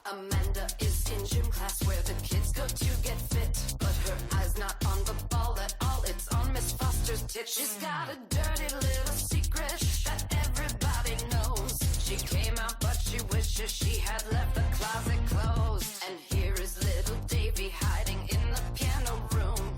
Amanda is in gym class where the kids go to get fit, but her eye's not on the ball at all, it's on Miss Foster's tit. She's got a dirty little secret that everybody knows. She came out but she wishes she had left the closet closed. And here is little Davy hiding in the piano room,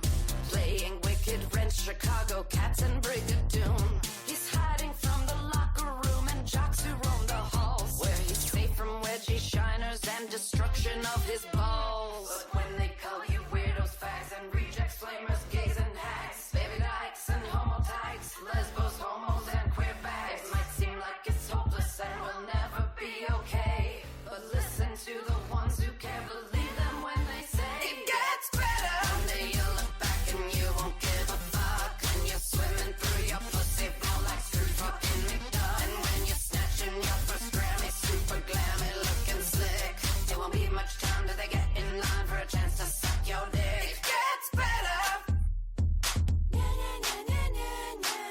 playing Wicked, Rent, Chicago Cats, and Brigadoon. He's hiding from the locker room and jocks who roam the halls, where he's safe from wedgie shiners and destruction of his balls. But when they call you weirdos, fags, and rejects, flamers, gays, and hacks, baby dykes and homo tykes, lesbos, homos, and queer bags, it might seem like it's hopeless and will never be okay, but listen to the ones who can't believe them when they say it gets better. Someday you'll look back and you won't give a fuck, and you're swimming through your pussy flow like screwed fucking McDuck. And when you're snatching your first Grammy, super glammy looking slick, it won't be much time till they get in line for a chance to suck your dick. It gets better.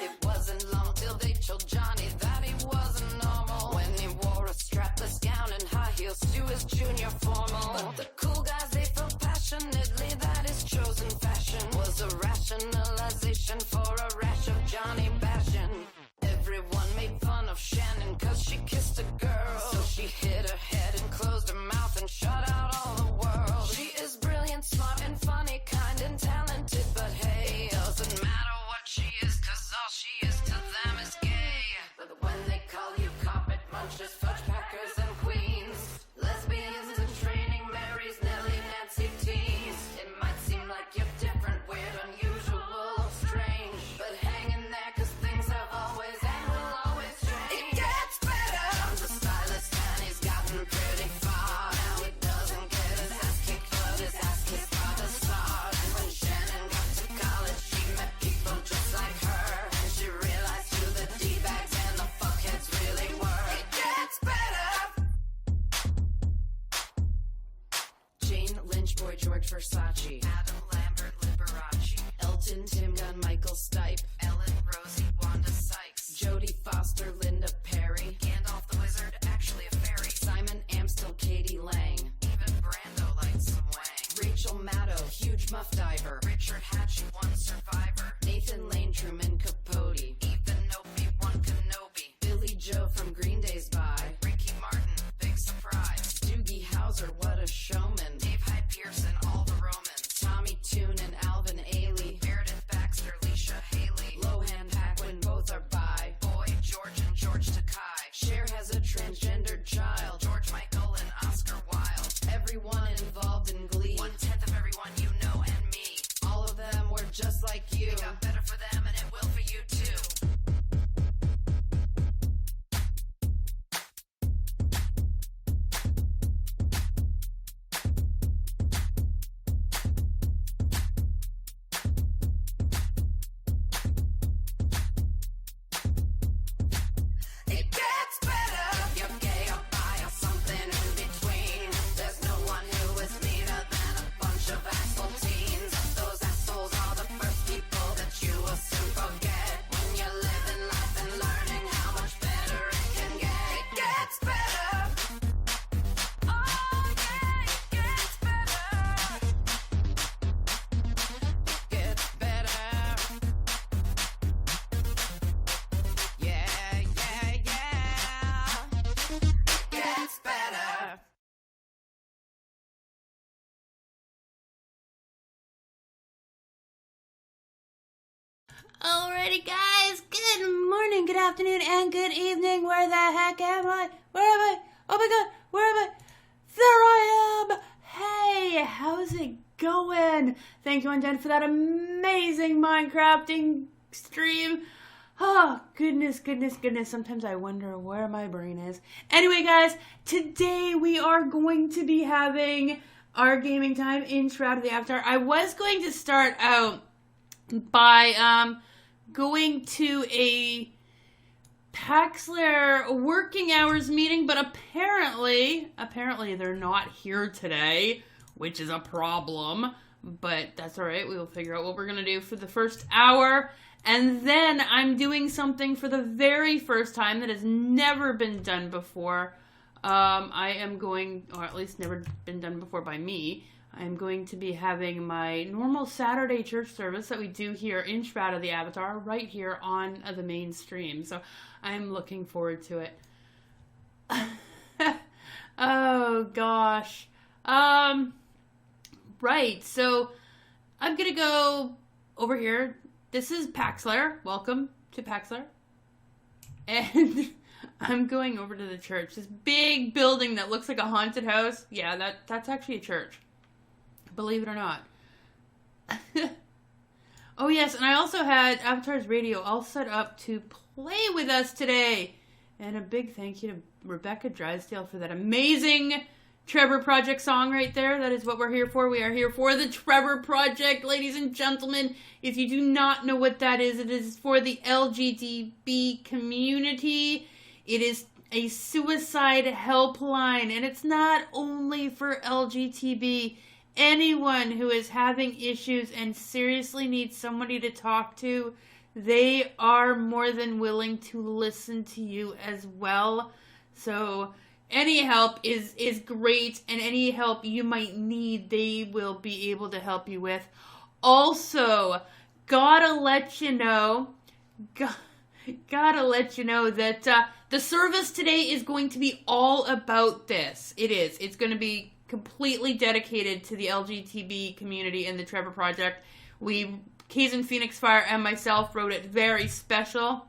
It wasn't long till they told Johnny that he wasn't normal, when he wore a strapless gown and high heels to his junior formal. But the cool guys, they felt passionately that his chosen fashion was a rationalization for a rash of Johnny bashing. Everyone made fun of Shannon cause she kissed a girl, so she hid her head and closed her mouth and shut out all the world. She is brilliant, smart, and funny, kind and talented, but hey, doesn't matter what she is, cause all she is to them is gay. But when they call you carpet munchers, fudge packers, and queens, lesbians in training, Marys, Nelly, Nancy teens, it might seem like you're different, weird, unusual, or strange, but hang in there cause things have always and will always change. It gets better. Tom's a stylist and he's gotten pretty far. Now he doesn't get his ass kicked, but his ass kicked by the stars. And when Shannon got to college, she met people just like her, and she realized who the D-bags and the fuckheads really were. It gets better. Jane Lynch, Boy George Versace, Adam Lambert, Liberace, Elton, Tim Gunn, Michael Stipe, Ellen, Rosie, Wanda Sykes, Jodie Foster, Linda Perry, Gandalf the Wizard, actually a fairy, Simon Amstel, Katie Lang, even Brando likes some wang, Rachel Maddow, huge muff diver, Richard Hatch, won Survivor, Nathan Lane, Truman Capote, Ethan Obi-Wan Kenobi, Billy Joe from Green Day's Bye, Ricky Martin, big surprise, Doogie Howser, what a showman, Dave Hyde Pearson, all the Romans, Tommy Toon and Alvin Ailey, Meredith Baxter, Leisha Haley, Lohan Paquin, both are bi, Boy George and George Takai, Cher has a transgendered child, George Michael and Oscar Wilde, everyone involved in Glee, 1/10 of everyone you know and me, all of them were just like you. It got better for them and it will for you too. It gets better. You're gay or bi or something in between. There's no one who is meaner than a bunch of asshole teens. Those assholes are the first people that you will soon forget when you're living life and learning how much better it can get. It gets better. Oh yeah, it gets better. It gets better. Yeah, yeah, yeah. Gets better. Alrighty guys, good morning, good afternoon, and good evening. Where the heck am I? Where am I? Oh my god, where am I? There I am! Hey, how's it going? Thank you, Undead, for that amazing Minecrafting stream. Oh, goodness. Sometimes I wonder where my brain is. Anyway, guys, today we are going to be having our gaming time in Shroud of the Avatar. I was going to start out by going to a Paxler working hours meeting, but apparently they're not here today, which is a problem. But that's all right. We will figure out what we're going to do for the first hour. And then I'm doing something for the very first time that has never been done before. I am going, or at least never been done before by me, I'm going to be having my normal Saturday church service that we do here in Strata the Avatar right here on the main stream. So I'm looking forward to it. Oh, gosh. Right, so I'm going to go over here. This is Paxler. Welcome to Paxler. And I'm going over to the church. This big building that looks like a haunted house. Yeah, that's actually a church. Believe it or not. Oh, yes, and I also had Avatar's Radio all set up to play with us today. And a big thank you to Rebecca Drysdale for that amazing Trevor Project song right there. That is what we're here for. We are here for the Trevor Project, ladies and gentlemen. If you do not know what that is, it is for the LGBT community. It is a suicide helpline, and it's not only for LGBT. Anyone who is having issues and seriously needs somebody to talk to, they are more than willing to listen to you as well. So any help is great, and any help you might need, they will be able to help you with. Also, gotta let you know that the service today is going to be all about this. It is. It's going to be completely dedicated to the LGBT community and the Trevor Project. Kazyn PhoenixFyre and myself wrote it very special.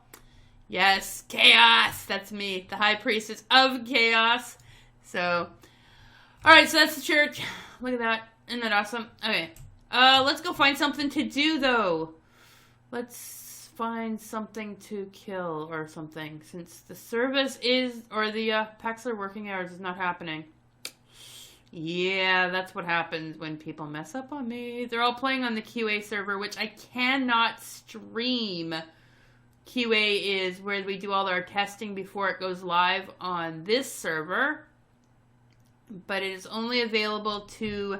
Yes, chaos! That's me, the High Priestess of Chaos. So, alright, so that's the church. Look at that. Isn't that awesome? Okay. Let's go find something to do, though. Let's find something to kill or something, since the service is, or the Paxler working hours is not happening. Yeah, that's what happens when people mess up on me. They're all playing on the QA server, which I cannot stream. QA is where we do all our testing before it goes live on this server. But it is only available to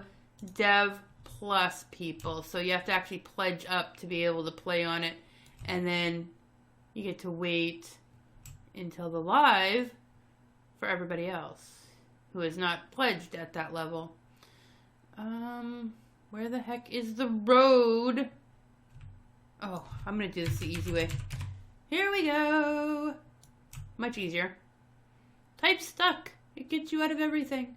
Dev Plus people. So you have to actually pledge up to be able to play on it. And then you get to wait until the live for everybody else who is not pledged at that level. Where the heck is the road? Oh, I'm going to do this the easy way. Here we go. Much easier. Type stuck. It gets you out of everything.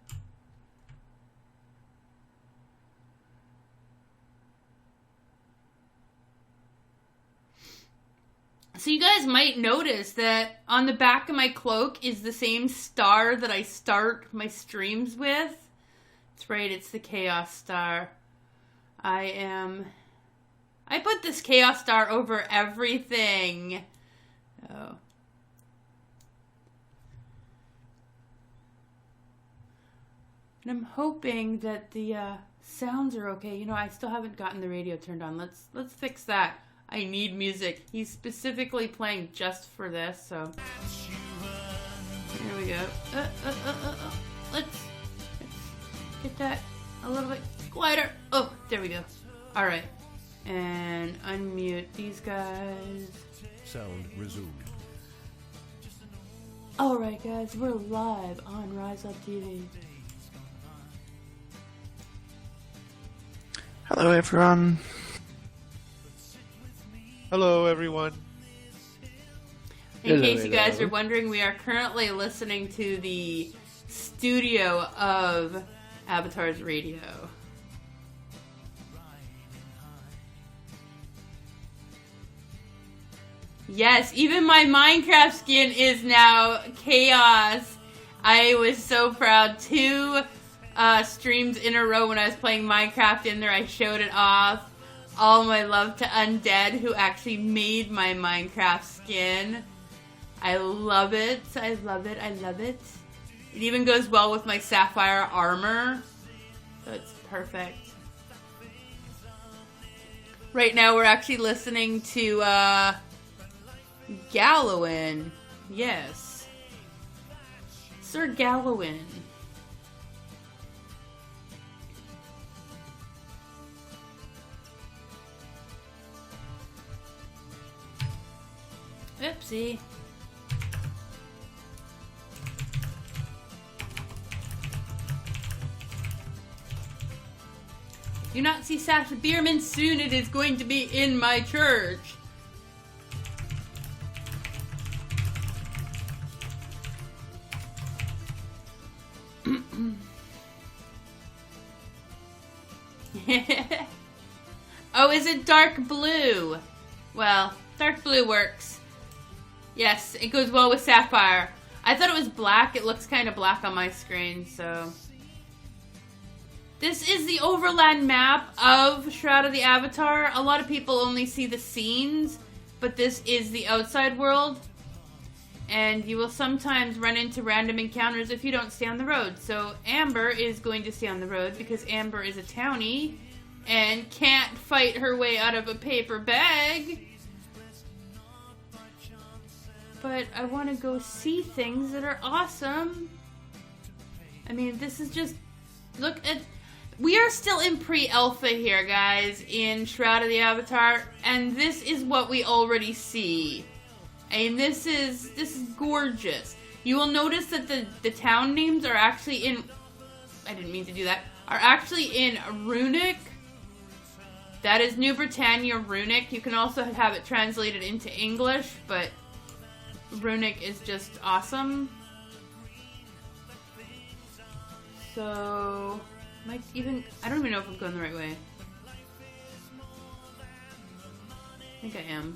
So you guys might notice that on the back of my cloak is the same star that I start my streams with. That's right, it's the Chaos Star. I put this Chaos Star over everything. Oh. And I'm hoping that the sounds are okay. You know, I still haven't gotten the radio turned on. Let's fix that. I need music. He's specifically playing just for this, so. Here we go. Let's get that a little bit quieter. Oh, there we go. All right. And unmute these guys. Sound resumed. All right, guys. We're live on Rize Up TV. Hello, everyone. Hello, everyone. In case you guys are wondering, we are currently listening to the studio of Avatar's Radio. Yes, even my Minecraft skin is now chaos. I was so proud. 2 streams in a row when I was playing Minecraft in there, I showed it off. All my love to Undead, who actually made my Minecraft skin. I love it. I love it. I love it. It even goes well with my sapphire armor. So it's perfect. Right now we're actually listening to Gallowin. Yes. Sir Gallowin. Oopsie. Do not see Sasha Bierman soon. It is going to be in my church. Oh, is it dark blue? Well, dark blue works. Yes, it goes well with Sapphire. I thought it was black. It looks kind of black on my screen, so... This is the overland map of Shroud of the Avatar. A lot of people only see the scenes, but this is the outside world. And you will sometimes run into random encounters if you don't stay on the road. So Amber is going to stay on the road because Amber is a townie and can't fight her way out of a paper bag. But I want to go see things that are awesome. I mean, this is just... Look at... We are still in pre-alpha here, guys, in Shroud of the Avatar, and this is what we already see. And this is gorgeous. You will notice that the town names are actually in... I didn't mean to do that. Are actually in Runic. That is New Britannia Runic. You can also have it translated into English, but Runic is just awesome. So... I don't even know if I'm going the right way. I think I am.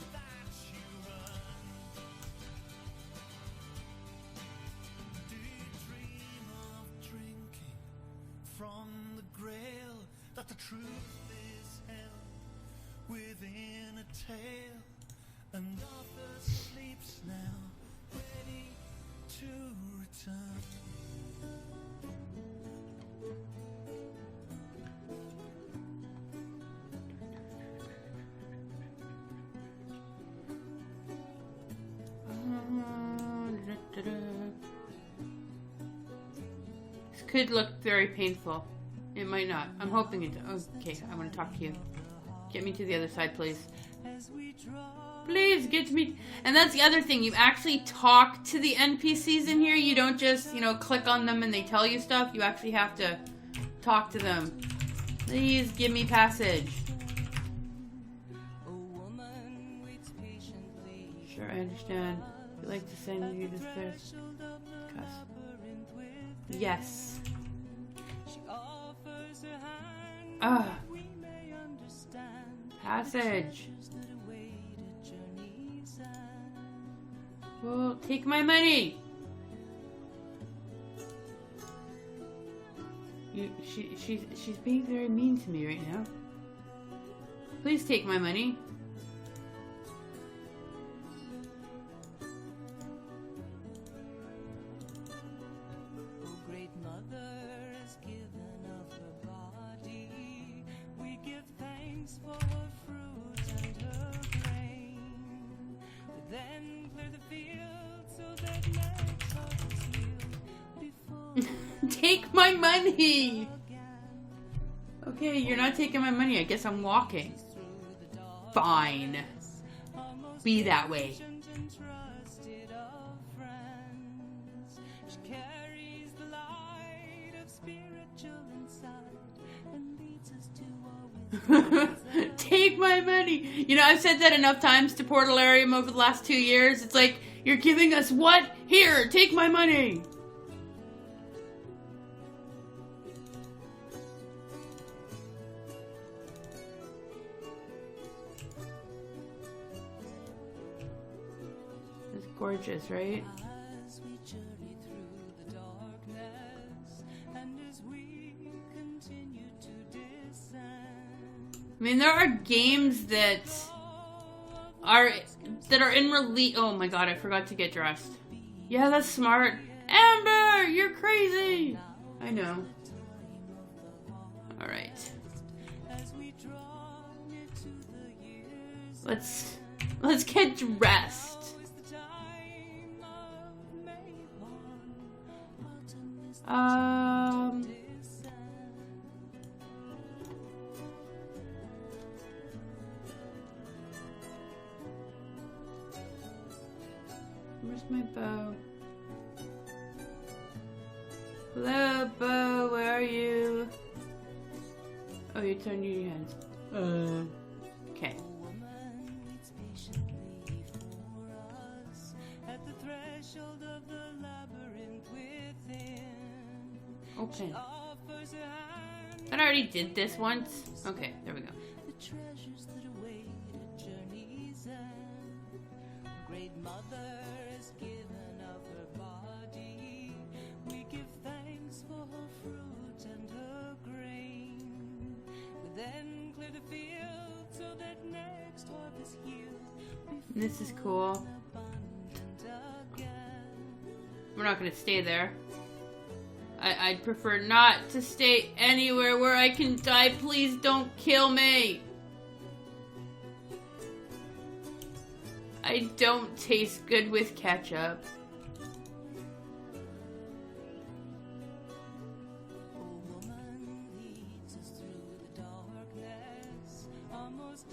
From the grail that the truth is held within a tale, and Arthur sleeps now, ready to return. This could look very painful. It might not. I'm hoping it does. Okay, I want to talk to you. Get me to the other side, please. Please, get me... And that's the other thing. You actually talk to the NPCs in here. You don't just, click on them and they tell you stuff. You actually have to talk to them. Please, give me passage. Sure, I understand. I'd like to send you this first. Yes. Ah. Passage. Well, take my money. She's being very mean to me right now. Please take my money. Take my money! Okay, you're not taking my money. I guess I'm walking. Fine. Be that way. Take my money! I've said that enough times to Portalarium over the last 2 years. It's like, you're giving us what? Here, take my money! It's gorgeous, right? I mean, there are games that are in release. Oh my god, I forgot to get dressed. Yeah, that's smart. Amber, you're crazy. I know. All right. Let's get dressed. Where's my bow? Hello, bow, where are you? Oh, you turned your hands. Okay. Open. I already did this once. Okay, there we go. The treasures that await a journey's end. Great Mother has given of her body. We give thanks for her fruit and her grain. We then clear the field so that next harvest yield. This is cool. We're not gonna stay there. I'd prefer not to stay anywhere where I can die. Please don't kill me. I don't taste good with ketchup.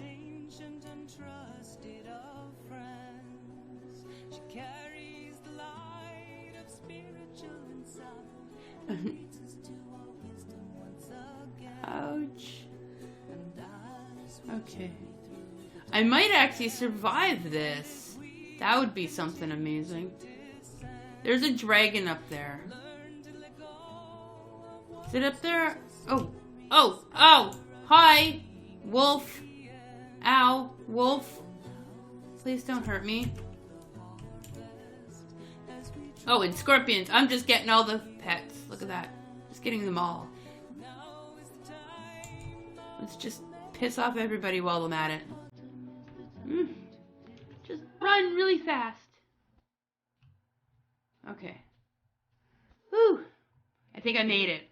Ancient and trusted of friends, she carries the light of spiritual insight, leads us to our wisdom once again. Ouch. Okay. I might actually survive this. That would be something amazing. There's a dragon up there. Is it up there? Oh. Oh. Oh. Hi. Wolf. Ow. Wolf. Please don't hurt me. Oh, and scorpions. I'm just getting all the pets. Look at that. Just getting them all. Let's just piss off everybody while I'm at it. Just run really fast. Okay. Whew. I think I made it.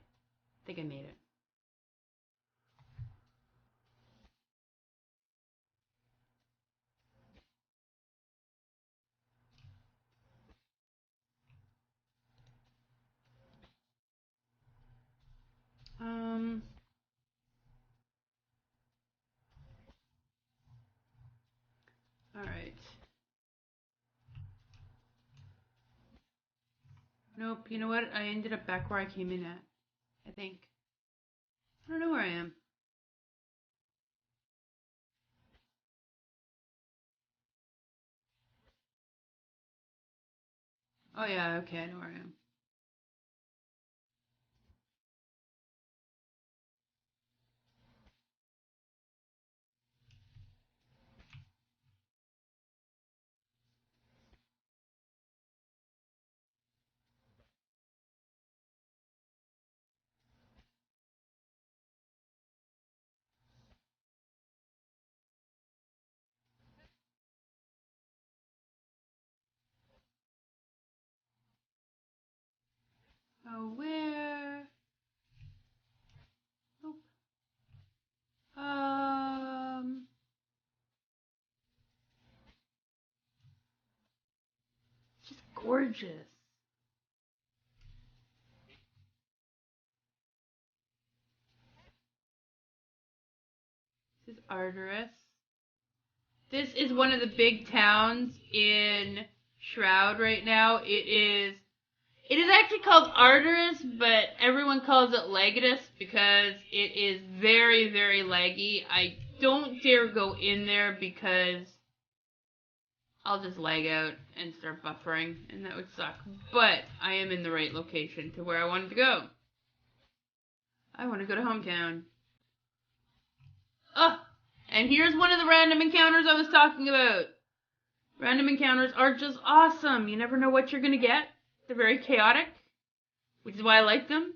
Alright. Nope, you know what? I ended up back where I came in at. I think. I don't know where I am. Oh yeah, okay, I know where I am. Oh, where? Nope. It's just gorgeous. This is Arteris. This is one of the big towns in Shroud right now. It is actually called Arteris, but everyone calls it Legatus because it is very, very laggy. I don't dare go in there because I'll just lag out and start buffering, and that would suck. But I am in the right location to where I wanted to go. I want to go to Hometown. Oh, and here's one of the random encounters I was talking about. Random encounters are just awesome. You never know what you're going to get. They're very chaotic, which is why I like them.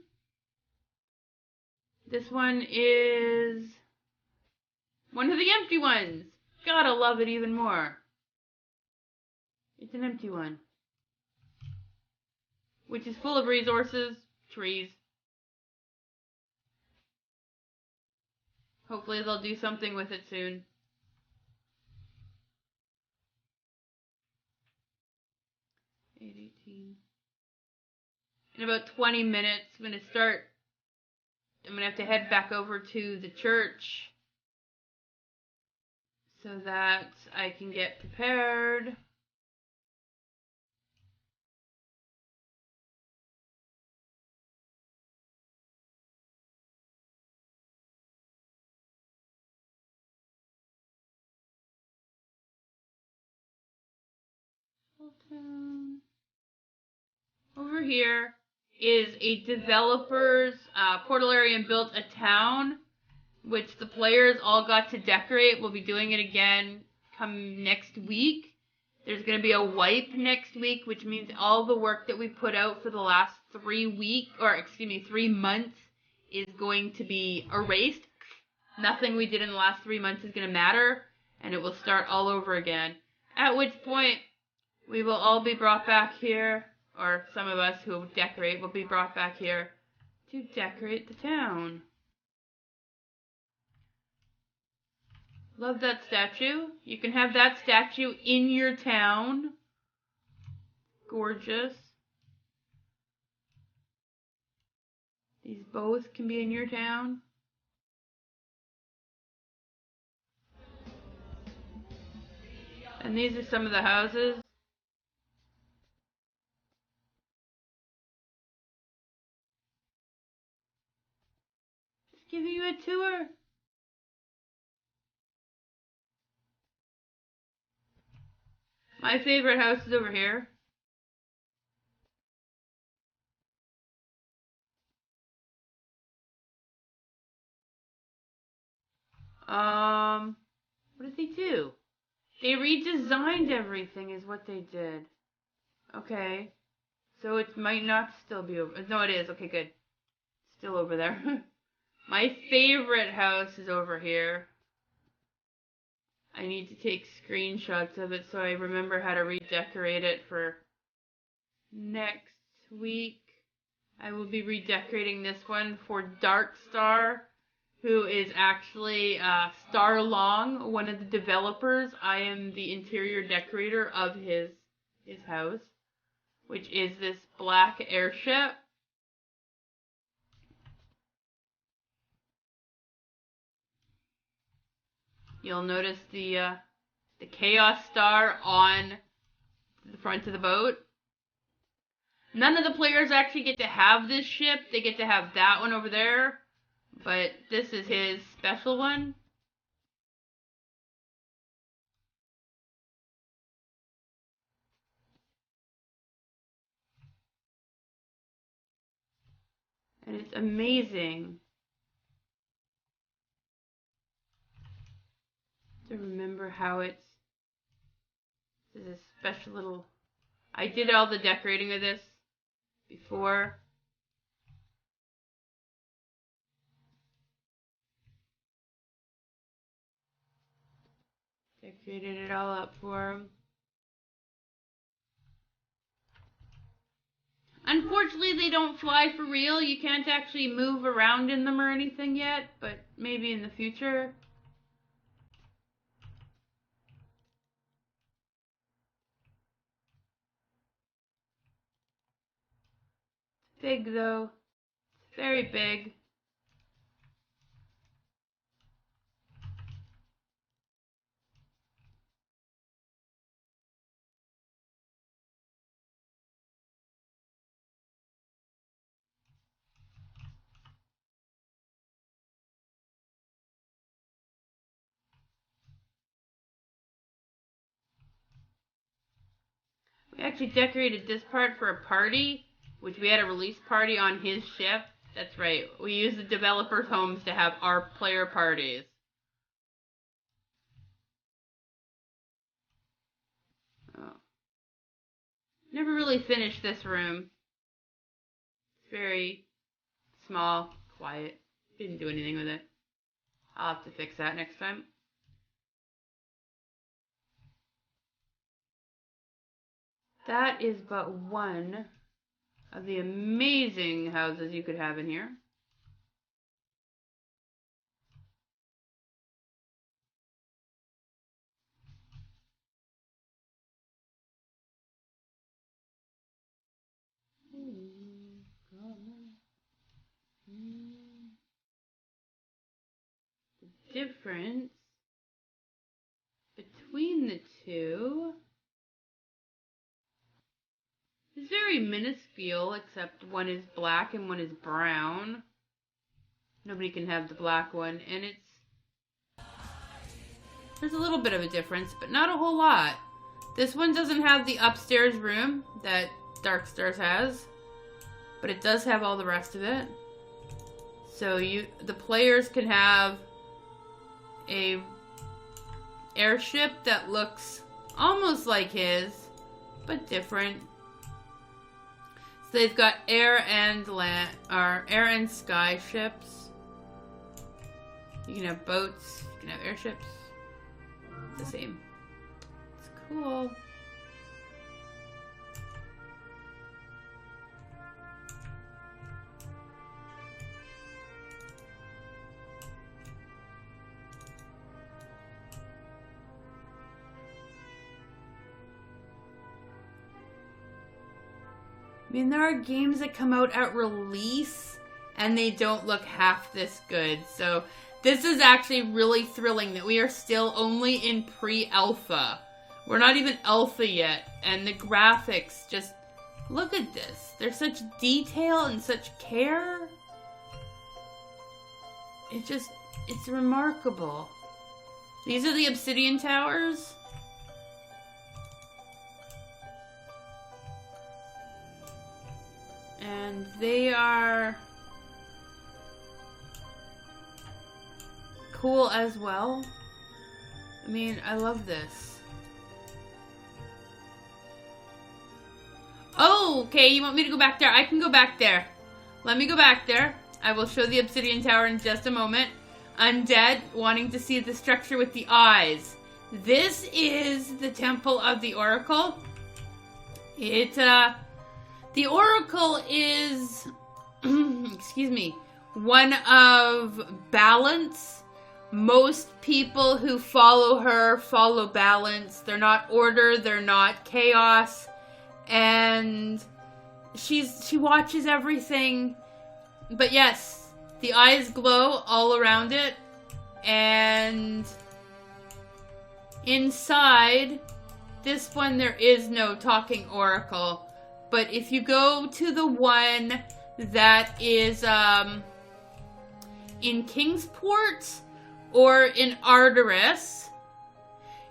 This one is one of the empty ones. Gotta love it even more. It's an empty one, which is full of resources, trees. Hopefully they'll do something with it soon. in about 20 minutes. I'm going to have to head back over to the church so that I can get prepared. Over here is a developer's Portalarian built a town, which the players all got to decorate. We'll be doing it again come next week. There's going to be a wipe next week, which means all the work that we put out for the last 3 months is going to be erased. Nothing we did in the last 3 months is going to matter, and it will start all over again. At which point, we will all be brought back here, or some of us who decorate will be brought back here to decorate the town. Love that statue. You can have that statue in your town. Gorgeous. These both can be in your town. And these are some of the houses. Just giving you a tour. My favorite house is over here. What did they do? They redesigned everything is what they did. Okay. So it might not still be over. No, it is. Okay, good. Still over there. My favorite house is over here. I need to take screenshots of it so I remember how to redecorate it for next week. I will be redecorating this one for Darkstar, who is actually Starlong, one of the developers. I am the interior decorator of his house, which is this black airship. You'll notice the Chaos Star on the front of the boat. None of the players actually get to have this ship. They get to have that one over there. But this is his special one. And it's amazing to remember how this is a special little... I did all the decorating of this before. Decorated it all up for him. Unfortunately, they don't fly for real. You can't actually move around in them or anything yet, but maybe in the future. Big though. It's very big. We actually decorated this part for a party, which we had a release party on his ship. That's right. We use the developers' homes to have our player parties. Oh. Never really finished this room. It's very small, quiet. Didn't do anything with it. I'll have to fix that next time. That is but one of the amazing houses you could have in here. difference between the two is very minuscule, except one is black and one is brown. Nobody can have the black one, and there's a little bit of a difference, but not a whole lot. This one doesn't have the upstairs room that Dark Stars has, but it does have all the rest of it. So the players can have a airship that looks almost like his, but different. So they've got air and land, or air and sky ships. You can have boats, you can have airships. The same. It's cool. I mean, there are games that come out at release and they don't look half this good. So this is actually really thrilling that we are still only in pre-alpha. We're not even alpha yet. And the graphics, just look at this. There's such detail and such care. It's remarkable. These are the obsidian towers. And they are cool as well. I mean, I love this. Oh, okay, you want me to go back there? I can go back there. Let me go back there. I will show the obsidian tower in just a moment. Undead, wanting to see the structure with the eyes. This is the Temple of the Oracle. The Oracle is, excuse me, one of balance. Most people who follow her follow balance. They're not order, they're not chaos. And she watches everything. But yes, the eyes glow all around it. And inside this one, there is no talking Oracle. But if you go to the one that is in Kingsport or in Arteris,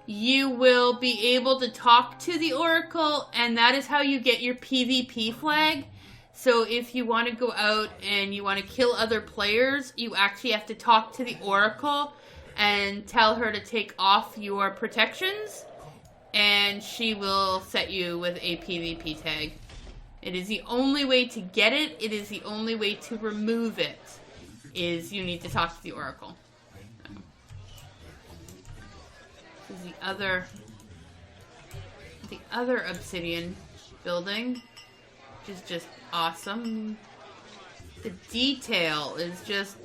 you will be able to talk to the Oracle, and that is how you get your PvP flag. So if you want to go out and you want to kill other players, you actually have to talk to the Oracle and tell her to take off your protections, and she will set you with a PvP tag. It is the only way to get it. It is the only way to remove it. Is you need to talk to the Oracle. This is the other obsidian building, which is just awesome. The detail is just,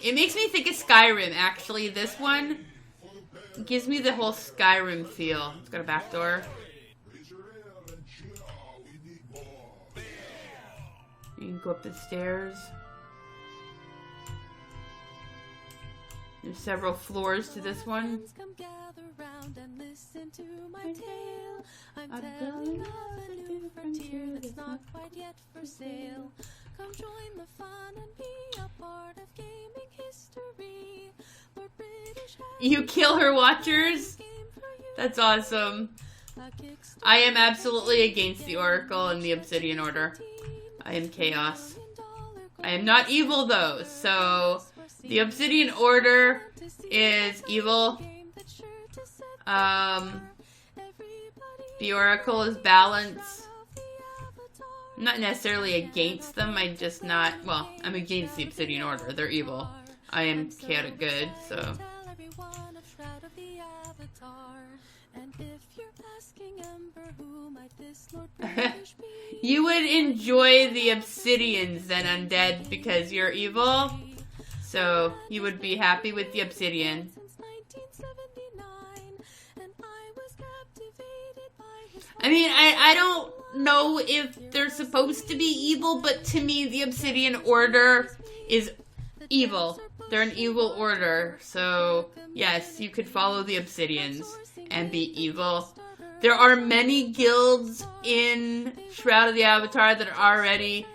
it makes me think of Skyrim, actually. This one gives me the whole Skyrim feel. It's got a back door. You can go up the stairs. There's several floors to this one. Come gather round and listen to my tale. I'm telling of a new frontier that's not quite yet for sale. Come join the fun and be a part of gaming history. Lord British has You kill her watchers? game for you. That's awesome. A Kickstarter I am absolutely against the Oracle and the Obsidian Order. I am chaos. I am not evil though, so the Obsidian Order is evil. The Oracle is balance. I'm not necessarily against them, I'm just not, well, I'm against the Obsidian Order. They're evil. I am chaotic good, so. You would enjoy the Obsidians then, Undead, because you're evil. So, you would be happy with the Obsidian. I mean, I don't know if they're supposed to be evil, but to me, the Obsidian Order is evil. They're an evil order, so yes, you could follow the Obsidians and be evil. There are many guilds in Shroud of the Avatar that are already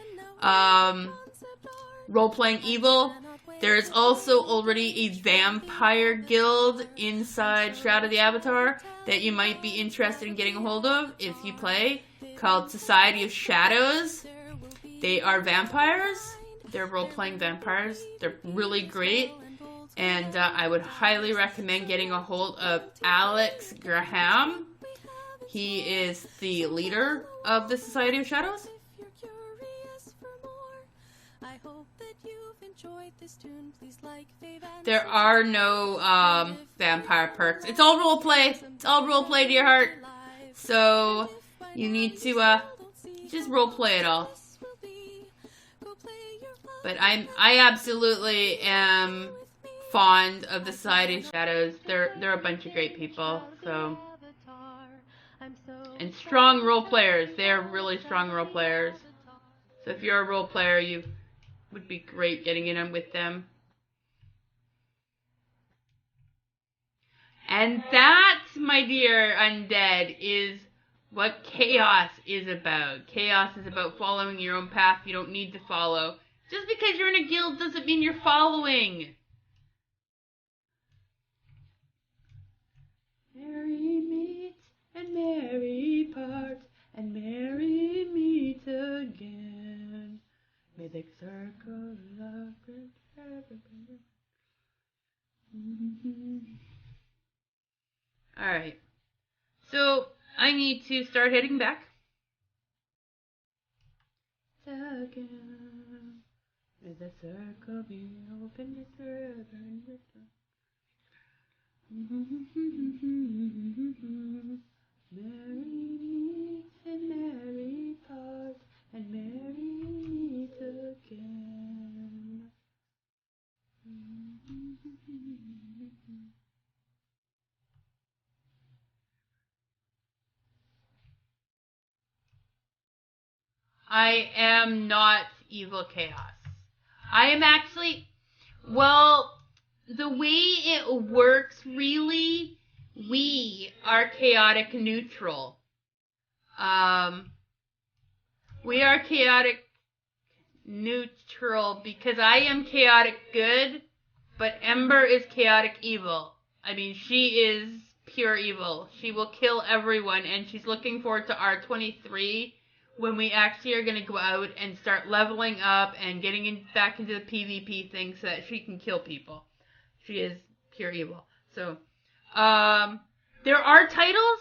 role-playing evil. There's also already a vampire guild inside Shroud of the Avatar that you might be interested in getting a hold of if you play, called Society of Shadows. They are vampires. They're role-playing vampires. They're really great. And I would highly recommend getting a hold of Alex Graham. He is the leader of the Society of Shadows. There are no vampire perks. It's all roleplay. It's all roleplay, dear heart. So you need to just roleplay it all. But I absolutely am fond of the Society of Shadows. They're a bunch of great people. So, and strong role players. They're really strong role players. So if you're a role player, you would be great getting in with them. And that, my dear undead, is what chaos is about. Chaos is about following your own path you don't need to follow. Just because you're in a guild doesn't mean you're following. Merry meet and merry part, and merry meet again. May the circle of love forever. Alright. So, I need to start heading back. Again. May the circle be open forever and ever. Merry meet and merry part, and merry meet again. I am not evil chaos. I am actually, well, the way it works, really, we are chaotic neutral. We are chaotic neutral because I am chaotic good, but Ember is chaotic evil. I mean, she is pure evil. She will kill everyone, and she's looking forward to R23, when we actually are going to go out and start leveling up and getting back into the PvP thing so that she can kill people. She is pure evil. So, there are titles.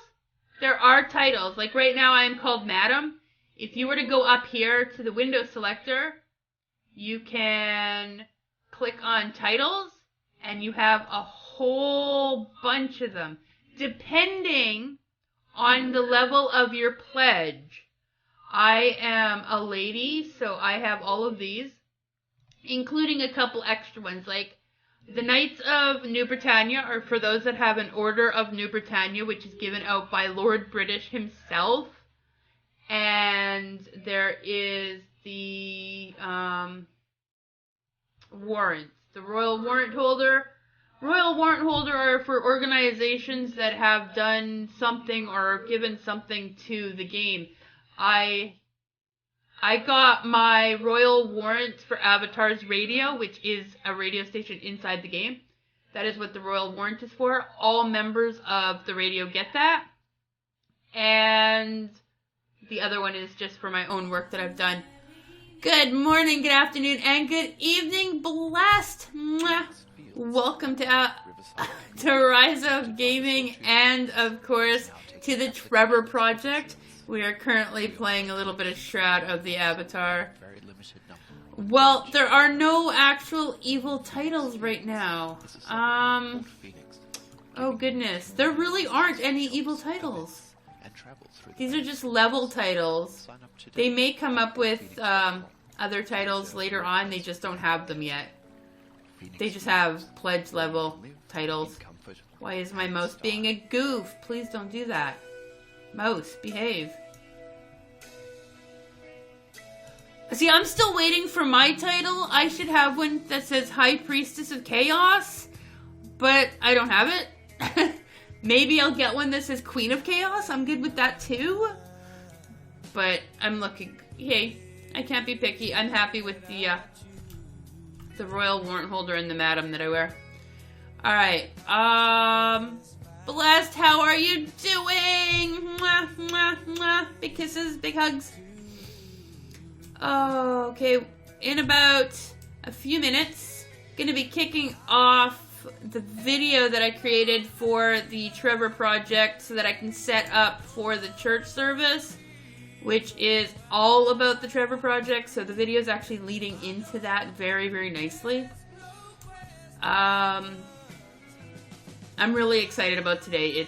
There are titles. Like right now I am called Madam. If you were to go up here to the window selector, you can click on titles and you have a whole bunch of them. Depending on the level of your pledge. I am a lady, so I have all of these, including a couple extra ones, like the Knights of New Britannia are for those that have an Order of New Britannia, which is given out by Lord British himself, and there is the warrants, the Royal Warrant Holder. Royal Warrant Holder are for organizations that have done something or given something to the game. I got my Royal Warrant for Avatar's Radio, which is a radio station inside the game. That is what the Royal Warrant is for. All members of the radio get that. And the other one is just for my own work that I've done. Good morning, good afternoon, and good evening, blessed. Mwah. Welcome to Rize Up Gaming and, of course, to the Trevor Project. We are currently playing a little bit of Shroud of the Avatar. Well, there are no actual evil titles right now. Oh goodness. There really aren't any evil titles. These are just level titles. They may come up with other titles later on, they just don't have them yet. They just have pledge level titles. Why is my mouse being a goof? Please don't do that. Mouse, behave. See, I'm still waiting for my title. I should have one that says High Priestess of Chaos, but I don't have it. Maybe I'll get one that says Queen of Chaos. I'm good with that too. But I'm looking. Hey, I can't be picky. I'm happy with the royal warrant holder and the madam that I wear. All right. Blessed, how are you doing? Mwah, mwah, mwah. Big kisses, big hugs. Oh, okay. In about a few minutes, gonna be kicking off the video that I created for the Trevor project so that I can set up for the church service, which is all about the Trevor project. So the video is actually leading into that very, very nicely. I'm really excited about today.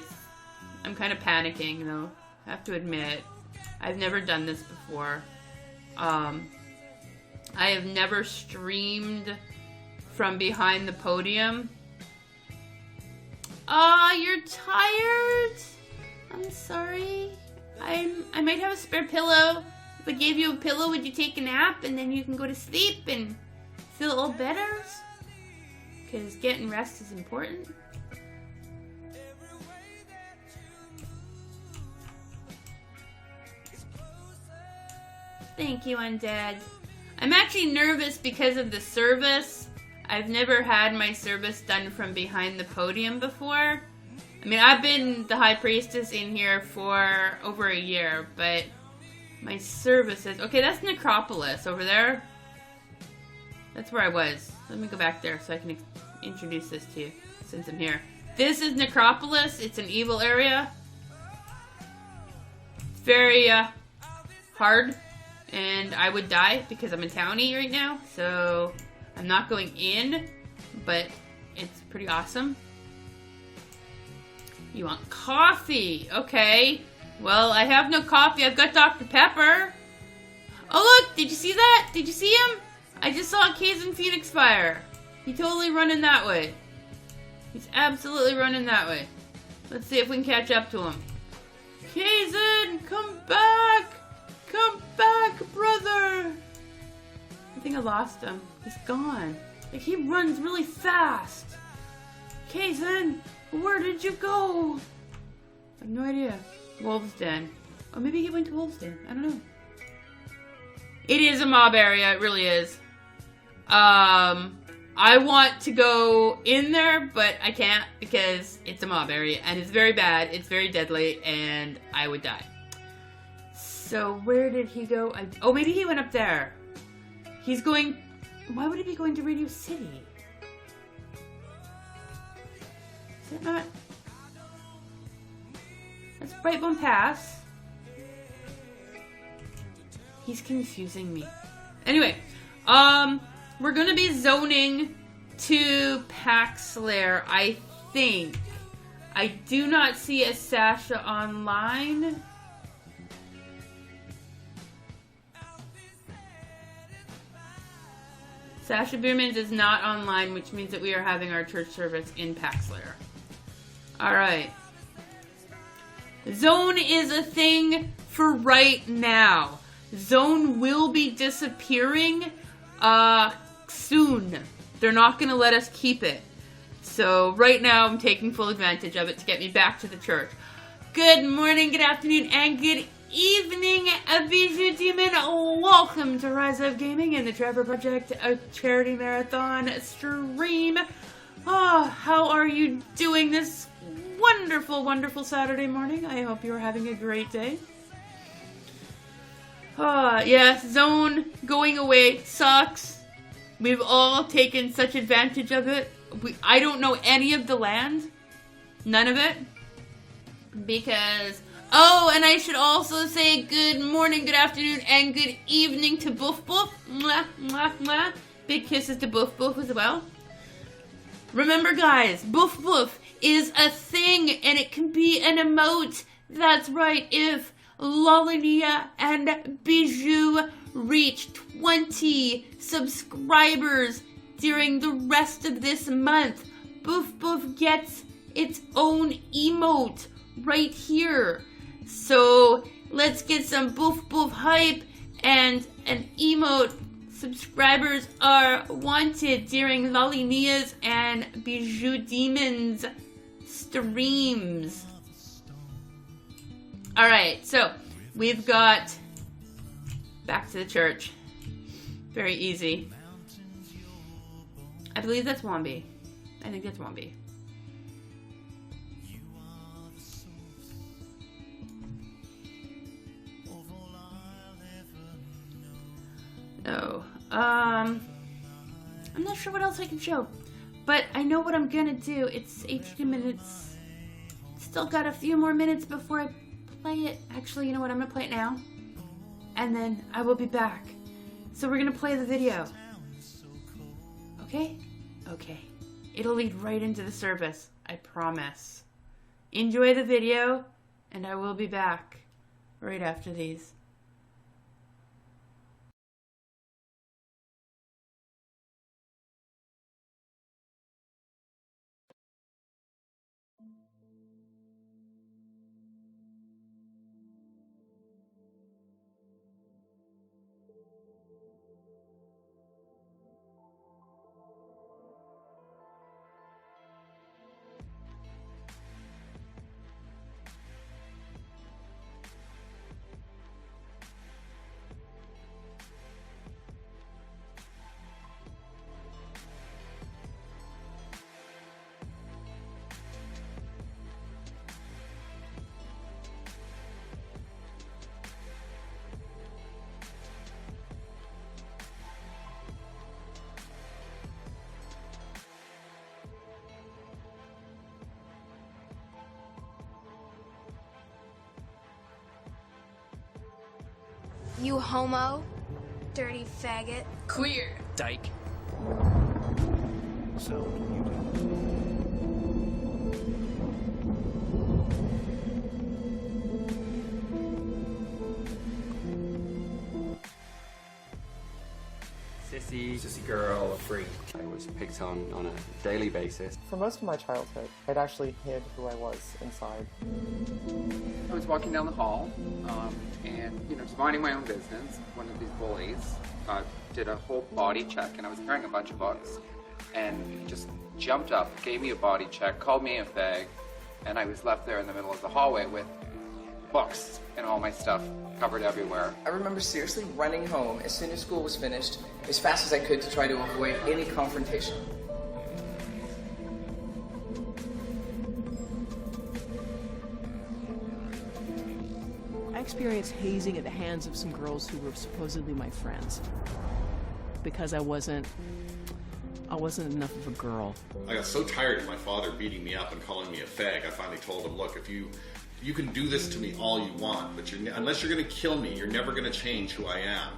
I'm kind of panicking though, I have to admit. I've never done this before. I have never streamed from behind the podium. You're tired? I'm sorry. I might have a spare pillow. If I gave you a pillow, would you take a nap and then you can go to sleep and feel a little better? Because getting rest is important. Thank you, Undead. I'm actually nervous because of the service. I've never had my service done from behind the podium before. I mean, I've been the High Priestess in here for over a year, but my service is... Okay, that's Necropolis over there. That's where I was. Let me go back there so I can introduce this to you since I'm here. This is Necropolis. It's an evil area. It's very hard. And I would die because I'm a townie right now, so I'm not going in, but it's pretty awesome. You want coffee? Okay. Well, I have no coffee. I've got Dr. Pepper. Oh, look! Did you see that? Did you see him? I just saw Kazyn PhoenixFyre. He's totally running that way. He's absolutely running that way. Let's see if we can catch up to him. Kazyn, come back! Come back, brother! I think I lost him. He's gone. Like, he runs really fast. Kazyn, where did you go? I have no idea. Wolf's Den. Oh, maybe he went to Wolf's Den. I don't know. It is a mob area. It really is. I want to go in there, but I can't because it's a mob area. And it's very bad. It's very deadly. And I would die. So where did he go? Oh, maybe he went up there. He's going... Why would he be going to Radio City? Is that not... That's Brightbone Pass. He's confusing me. Anyway, we're gonna be zoning to Paxlair, I think. I do not see a Sasha online. Sasha Biermans is not online, which means that we are having our church service in Paxlair. Alright. Zone is a thing for right now. Zone will be disappearing soon. They're not going to let us keep it. So right now I'm taking full advantage of it to get me back to the church. Good morning, good afternoon, and good evening, Bijou Demon. Welcome to Rize Up Gaming and the Trevor Project, a charity marathon stream. Oh, how are you doing this wonderful, wonderful Saturday morning? I hope you're having a great day. Yes, Zone going away sucks. We've all taken such advantage of it. I don't know any of the land. None of it. Because... Oh, and I should also say good morning, good afternoon, and good evening to Boof Boof. Mwah, mwah, mwah. Big kisses to Boof Boof as well. Remember, guys, Boof Boof is a thing, and it can be an emote. That's right, if Lolinia and Bijou reach 20 subscribers during the rest of this month, Boof Boof gets its own emote right here. So let's get some Boof Boof hype and and emote subscribers are wanted during Lolly Nia's and Bijou Demon's streams. Alright, so we've got back to the church. Very easy. I believe that's Wombi. I think that's Wombi. No. I'm not sure what else I can show. But I know what I'm gonna do. It's 18 minutes. Still got a few more minutes before I play it. Actually, you know what? I'm gonna play it now. And then I will be back. So we're gonna play the video. Okay? Okay. It'll lead right into the service. I promise. Enjoy the video, and I will be back right after these. You homo, dirty faggot. Queer. Dyke. Sound muted. Sissy girl, freak. I was picked on a daily basis. For most of my childhood, I'd actually hid who I was inside. I was walking down the hall, and, just minding my own business. One of these bullies did a whole body check, and I was carrying a bunch of books. And he just jumped up, gave me a body check, called me a fag, and I was left there in the middle of the hallway with books and all my stuff covered everywhere. I remember seriously running home as soon as school was finished, as fast as I could to try to avoid any confrontation. I experienced hazing at the hands of some girls who were supposedly my friends because I wasn't enough of a girl. I got so tired of my father beating me up and calling me a fag, I finally told him, look, if you can do this to me all you want, but unless you're going to kill me, you're never going to change who I am.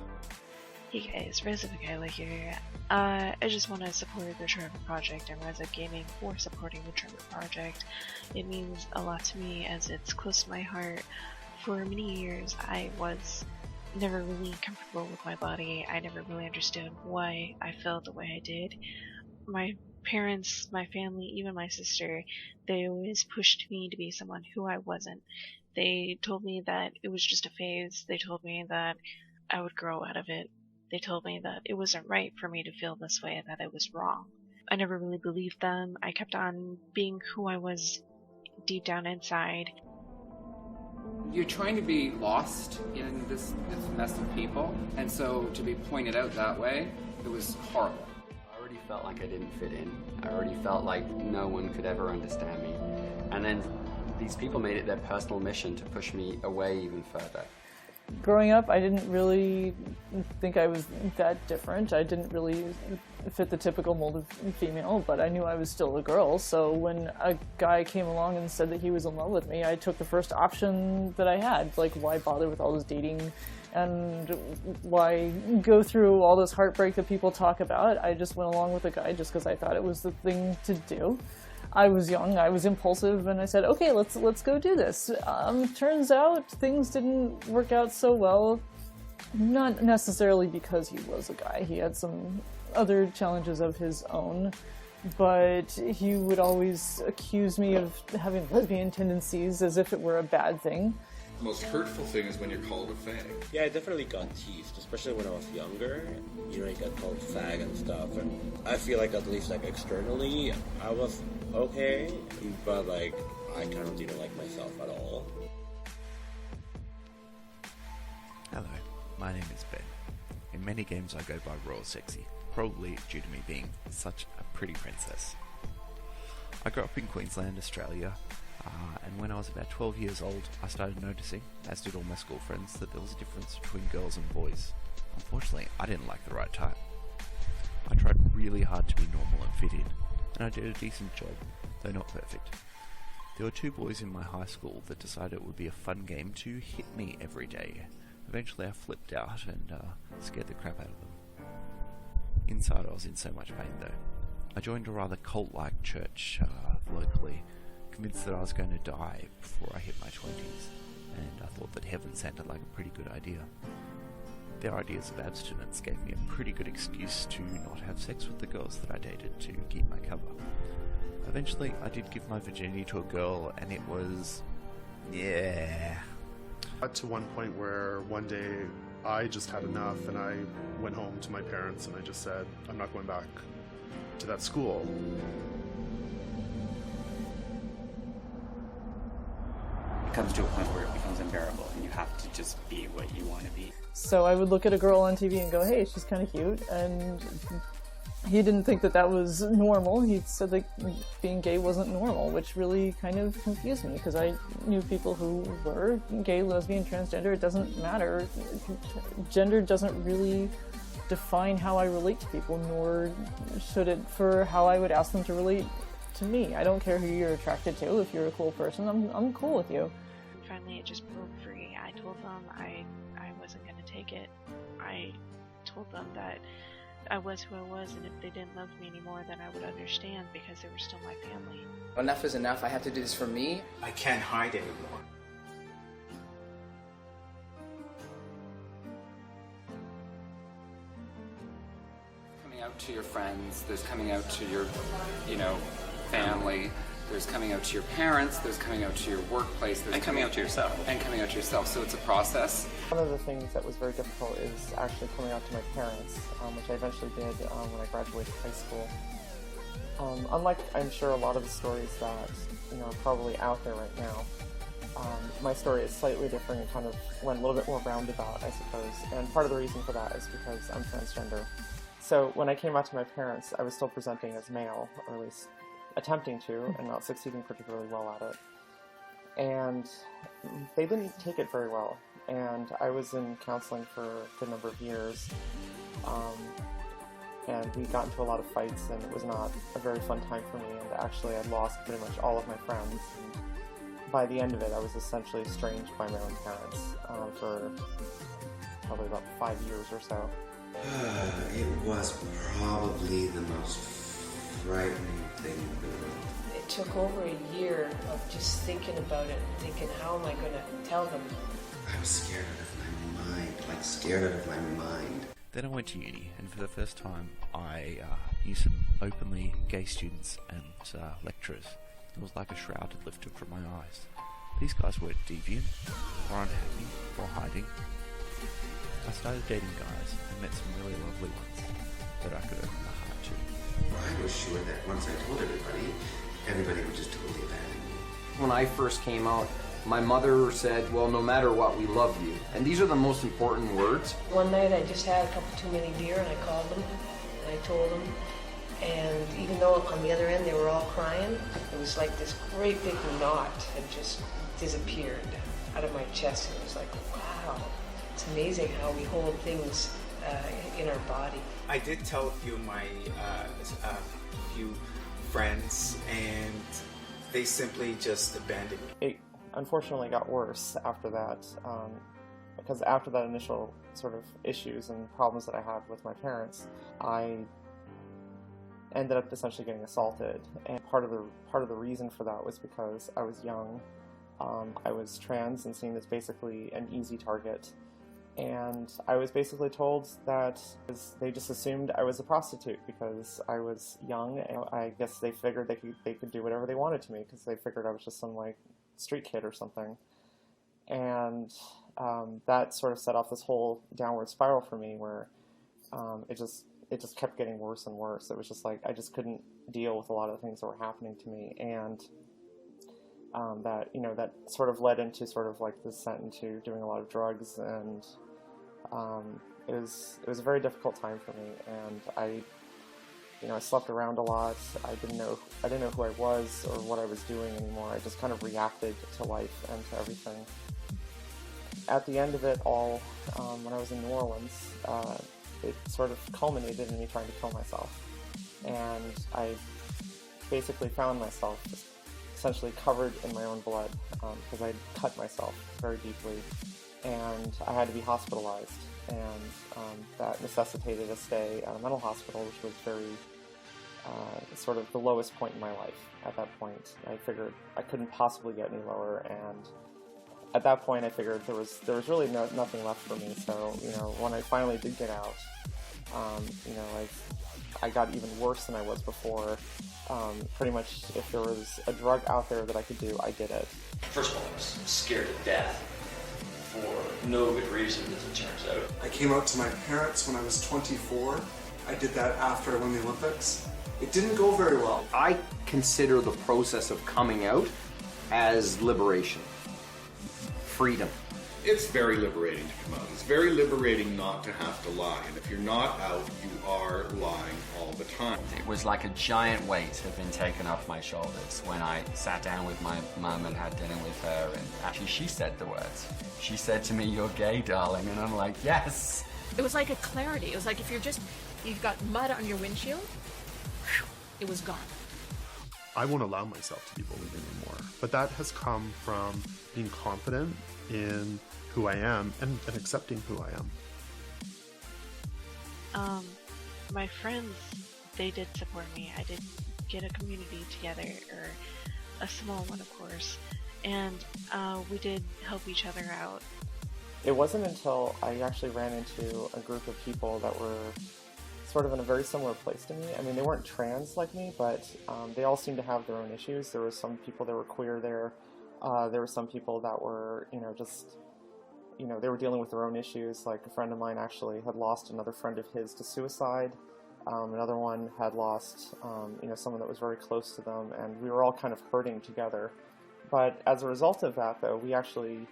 Hey guys, Rize Up Gaming here. I just want to support the Trevor Project and Rize Up Gaming for supporting the Trevor Project. It means a lot to me as it's close to my heart. For many years, I was never really comfortable with my body. I never really understood why I felt the way I did. My parents, my family, even my sister, they always pushed me to be someone who I wasn't. They told me that it was just a phase. They told me that I would grow out of it. They told me that it wasn't right for me to feel this way, that it was wrong. I never really believed them. I kept on being who I was deep down inside. You're trying to be lost in this mess of people, and so to be pointed out that way, it was horrible. I already felt like I didn't fit in. I already felt like no one could ever understand me. And then these people made it their personal mission to push me away even further. Growing up, I didn't really think I was that different. I didn't really fit the typical mold of female, but I knew I was still a girl. So when a guy came along and said that he was in love with me, I took the first option that I had. Like, why bother with all this dating and why go through all this heartbreak that people talk about? I just went along with the guy just because I thought it was the thing to do. I was young, I was impulsive, and I said, okay, let's go do this. Turns out things didn't work out so well, not necessarily because he was a guy. He had some other challenges of his own, but he would always accuse me of having lesbian tendencies as if it were a bad thing. The most hurtful thing is when you're called a fag. Yeah, I definitely got teased, especially when I was younger. You know, you got called fag and stuff, and I feel like at least like externally, I was okay, but like I kind of didn't like myself at all. Hello, my name is Ben. In many games I go by Royal Sexy, probably due to me being such a pretty princess. I grew up in Queensland, Australia, and when I was about 12 years old, I started noticing, as did all my school friends, that there was a difference between girls and boys. Unfortunately, I didn't like the right type. I tried really hard to be normal and fit in, and I did a decent job, though not perfect. There were two boys in my high school that decided it would be a fun game to hit me every day. Eventually I flipped out and scared the crap out of them. Inside I was in so much pain though. I joined a rather cult-like church locally, convinced that I was going to die before I hit my 20s, and I thought that heaven sounded like a pretty good idea. Their ideas of abstinence gave me a pretty good excuse to not have sex with the girls that I dated to keep my cover. Eventually I did give my virginity to a girl, and it was... yeah... Got to one point where one day I just had enough and I went home to my parents and I just said, I'm not going back to that school. It comes to a point where it becomes unbearable and you have to just be what you want to be. So I would look at a girl on TV and go, hey, she's kind of cute, and he didn't think that that was normal. He said that being gay wasn't normal, which really kind of confused me, because I knew people who were gay, lesbian, transgender. It doesn't matter. Gender doesn't really define how I relate to people, nor should it for how I would ask them to relate to me. I don't care who you're attracted to. If you're a cool person, I'm cool with you. Finally, it just broke free. I told them I wasn't going to take it. I told them that I was who I was, and if they didn't love me anymore, then I would understand, because they were still my family. Enough is enough. I have to do this for me. I can't hide anymore. Coming out to your friends, there's coming out to your, family, there's coming out to your parents, there's coming out to your workplace, there's coming out to yourself. And coming out to yourself, so it's a process. One of the things that was very difficult is actually coming out to my parents, which I eventually did when I graduated high school. Unlike, I'm sure, a lot of the stories that are probably out there right now, my story is slightly different and kind of went a little bit more roundabout, I suppose. And part of the reason for that is because I'm transgender. So when I came out to my parents, I was still presenting as male, or at least attempting to, and not succeeding particularly well at it. And they didn't take it very well. And I was in counseling for a good number of years. And we got into a lot of fights, and it was not a very fun time for me. And actually, I lost pretty much all of my friends. And by the end of it, I was essentially estranged by my own parents for probably about 5 years or so. It was probably the most frightening thing in the world. It took over a year of just thinking about it, thinking, how am I going to tell them? I was scared out of my mind, like scared out of my mind. Then I went to uni, and for the first time I knew some openly gay students and lecturers. It was like a shroud had lifted from my eyes. These guys weren't deviant, or unhappy, or hiding. I started dating guys and met some really lovely ones that I could open my heart to. Well, I was sure that once I told everybody would just totally abandon me. When I first came out, my mother said, well, no matter what, we love you. And these are the most important words. One night I just had a couple too many beer, and I called them, and I told them. And even though on the other end they were all crying, it was like this great big knot had just disappeared out of my chest. And it was like, wow, it's amazing how we hold things in our body. I did tell a few of my few friends, and they simply just abandoned me. It unfortunately got worse after that, because after that initial sort of issues and problems that I had with my parents, I ended up essentially getting assaulted. And part of the reason for that was because I was young, I was trans and seen as basically an easy target. And I was basically told that they just assumed I was a prostitute because I was young, and I guess they figured they could do whatever they wanted to me because they figured I was just some like street kid or something. And that sort of set off this whole downward spiral for me where it just kept getting worse and worse. It was just like I just couldn't deal with a lot of the things that were happening to me, and that sort of led into sort of like this descent into doing a lot of drugs, and it was a very difficult time for me, and I slept around a lot. I didn't know who I was or what I was doing anymore. I just kind of reacted to life and to everything. At the end of it all, when I was in New Orleans, it sort of culminated in me trying to kill myself. And I basically found myself just essentially covered in my own blood because I'd cut myself very deeply, and I had to be hospitalized. And that necessitated a stay at a mental hospital, which was very sort of the lowest point in my life at that point. I figured I couldn't possibly get any lower, and at that point I figured there was really nothing left for me. So when I finally did get out, I got even worse than I was before. Pretty much if there was a drug out there that I could do, I did it. First of all, I was scared to death for no good reason, as it turns out. I came out to my parents when I was 24. I did that after I won the Olympics. It didn't go very well. I consider the process of coming out as liberation, freedom. It's very liberating to come out. It's very liberating not to have to lie. And if you're not out, you are lying all the time. It was like a giant weight had been taken off my shoulders when I sat down with my mum and had dinner with her, and actually she said the words. She said to me, "You're gay, darling," and I'm like, yes. It was like a clarity. It was like if you've got mud on your windshield, it was gone. I won't allow myself to be bullied anymore. But that has come from being confident in who I am and accepting who I am. My friends, they did support me. I did get a community together, or a small one, of course, and we did help each other out. It wasn't until I actually ran into a group of people that were sort of in a very similar place to me. I mean, they weren't trans like me, but they all seemed to have their own issues. There were some people that were queer there. There were some people that were, they were dealing with their own issues. Like a friend of mine actually had lost another friend of his to suicide. Another one had lost, someone that was very close to them, and we were all kind of hurting together. But as a result of that, though, we actually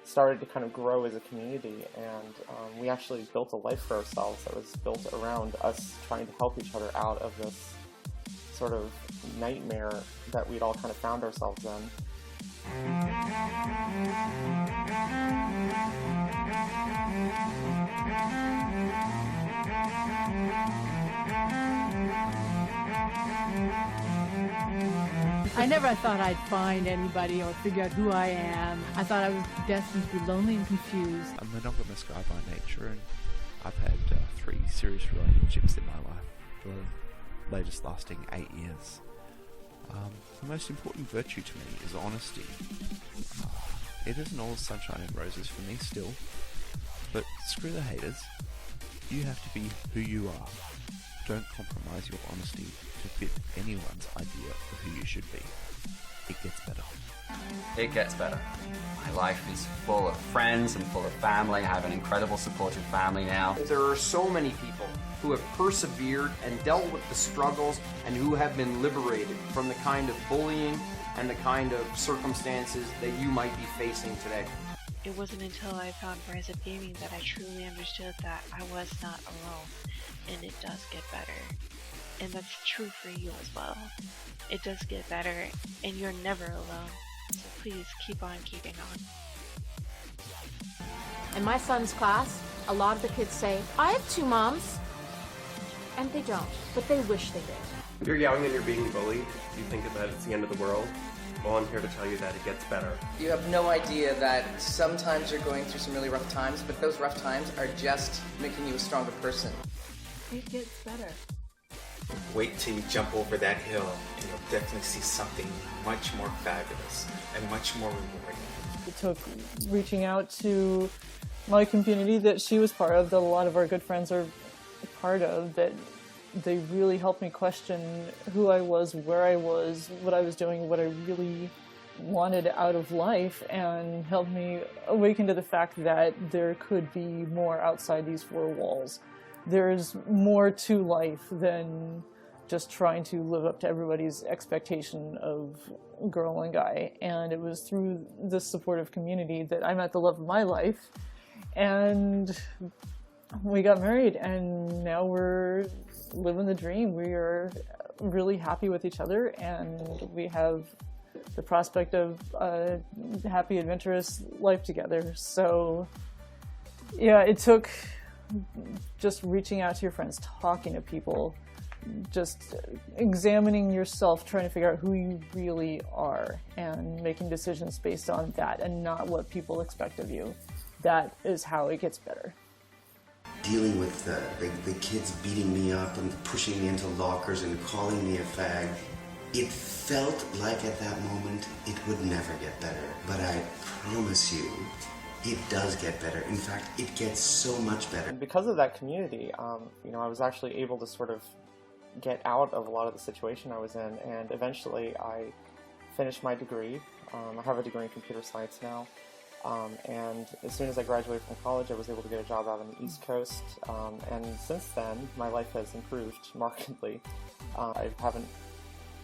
started to kind of grow as a community, and we actually built a life for ourselves that was built around us trying to help each other out of this sort of nightmare that we'd all kind of found ourselves in. I never thought I'd find anybody or figure out who I am. I thought I was destined to be lonely and confused. I'm a monogamous guy by nature, and I've had 3 serious relationships in my life, the latest lasting 8 years. The most important virtue to me is honesty. It isn't all sunshine and roses for me still, but screw the haters. You have to be who you are. Don't compromise your honesty to fit anyone's idea of who you should be. It gets better. It gets better. My life is full of friends and full of family. I have an incredible supportive family now. There are so many people who have persevered and dealt with the struggles and who have been liberated from the kind of bullying and the kind of circumstances that you might be facing today. It wasn't until I found Rize Up Gaming that I truly understood that I was not alone, and it does get better. And that's true for you as well. It does get better, and you're never alone. So please keep on keeping on. In my son's class, a lot of the kids say, I have 2 moms. And they don't, but they wish they did. If you're young and you're being bullied, you think that it's the end of the world. Well, I'm here to tell you that it gets better. You have no idea that sometimes you're going through some really rough times, but those rough times are just making you a stronger person. It gets better. Wait till you jump over that hill and you'll definitely see something much more fabulous and much more rewarding. It took reaching out to my community that she was part of, that a lot of our good friends are part of, that they really helped me question who I was, where I was, what I was doing, what I really wanted out of life and helped me awaken to the fact that there could be more outside these four walls. There's more to life than just trying to live up to everybody's expectation of girl and guy. And it was through this supportive community that I met the love of my life, and we got married, and now we're living the dream. We are really happy with each other, and we have the prospect of a happy, adventurous life together. So, yeah, it took just reaching out to your friends, talking to people, just examining yourself, trying to figure out who you really are, and making decisions based on that and not what people expect of you. That is how it gets better. Dealing with the kids beating me up and pushing me into lockers and calling me a fag, it felt like at that moment it would never get better. But I promise you, it does get better. In fact, it gets so much better. And because of that community, I was actually able to sort of get out of a lot of the situation I was in, and eventually I finished my degree. I have a degree in computer science now. And as soon as I graduated from college, I was able to get a job out on the East Coast, and since then, my life has improved markedly. I haven't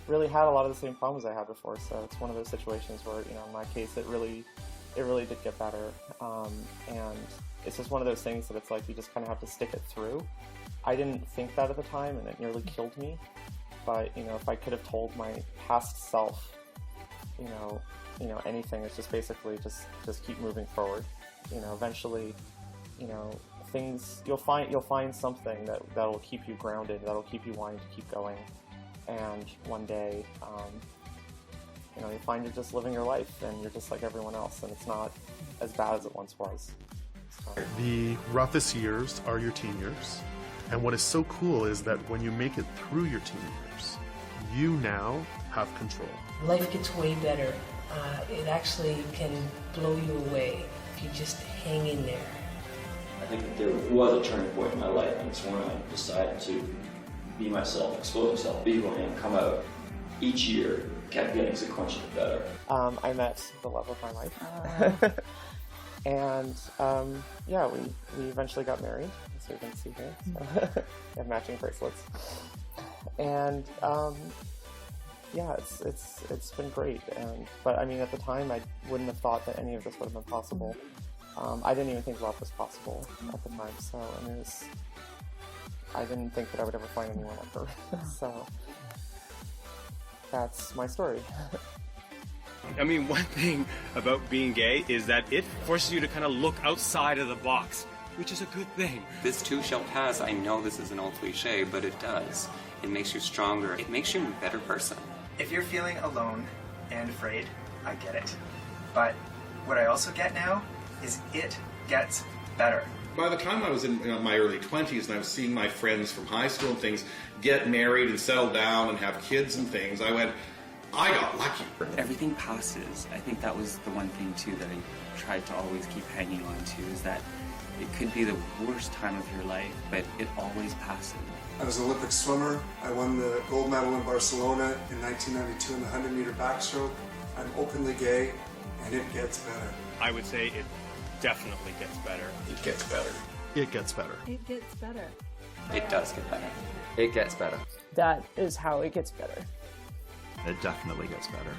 really had a lot of the same problems I had before, so it's one of those situations where, in my case, it really did get better, and it's just one of those things that it's like you just kind of have to stick it through. I didn't think that at the time, and it nearly killed me, but, if I could have told my past self, anything, it's just basically just keep moving forward. Eventually, things, you'll find something that'll keep you grounded, that'll keep you wanting to keep going, and one day, you find you're just living your life, and you're just like everyone else, and it's not as bad as it once was. So. The roughest years are your teen years, and what is so cool is that when you make it through your teen years, you now have control. Life gets way better. It actually can blow you away if you just hang in there. I think that there was a turning point in my life, and it's when I decided to be myself, expose myself, be who I am, come out. Each year kept getting sequentially better. I met the love of my life. And we eventually got married, so you can see here. So we have matching bracelets. And it's been great. But I mean, at the time, I wouldn't have thought that any of this would have been possible. I didn't even think love was possible at the time. So I mean, I didn't think that I would ever find anyone like her. So that's my story. I mean, one thing about being gay is that it forces you to kind of look outside of the box, which is a good thing. This too shall pass. I know this is an old cliche, but it does. It makes you stronger. It makes you a better person. If you're feeling alone and afraid, I get it. But what I also get now is it gets better. By the time I was in my early 20s and I was seeing my friends from high school and things get married and settle down and have kids and things, I went, I got lucky. Everything passes. I think that was the one thing too that I tried to always keep hanging on to, is that it could be the worst time of your life, but it always passes. I was an Olympic swimmer. I won the gold medal in Barcelona in 1992 in the 100-meter backstroke. I'm openly gay, and it gets better. I would say it definitely gets better. It gets better. It gets better. It gets better. It does get better. It gets better. That is how it gets better. It definitely gets better.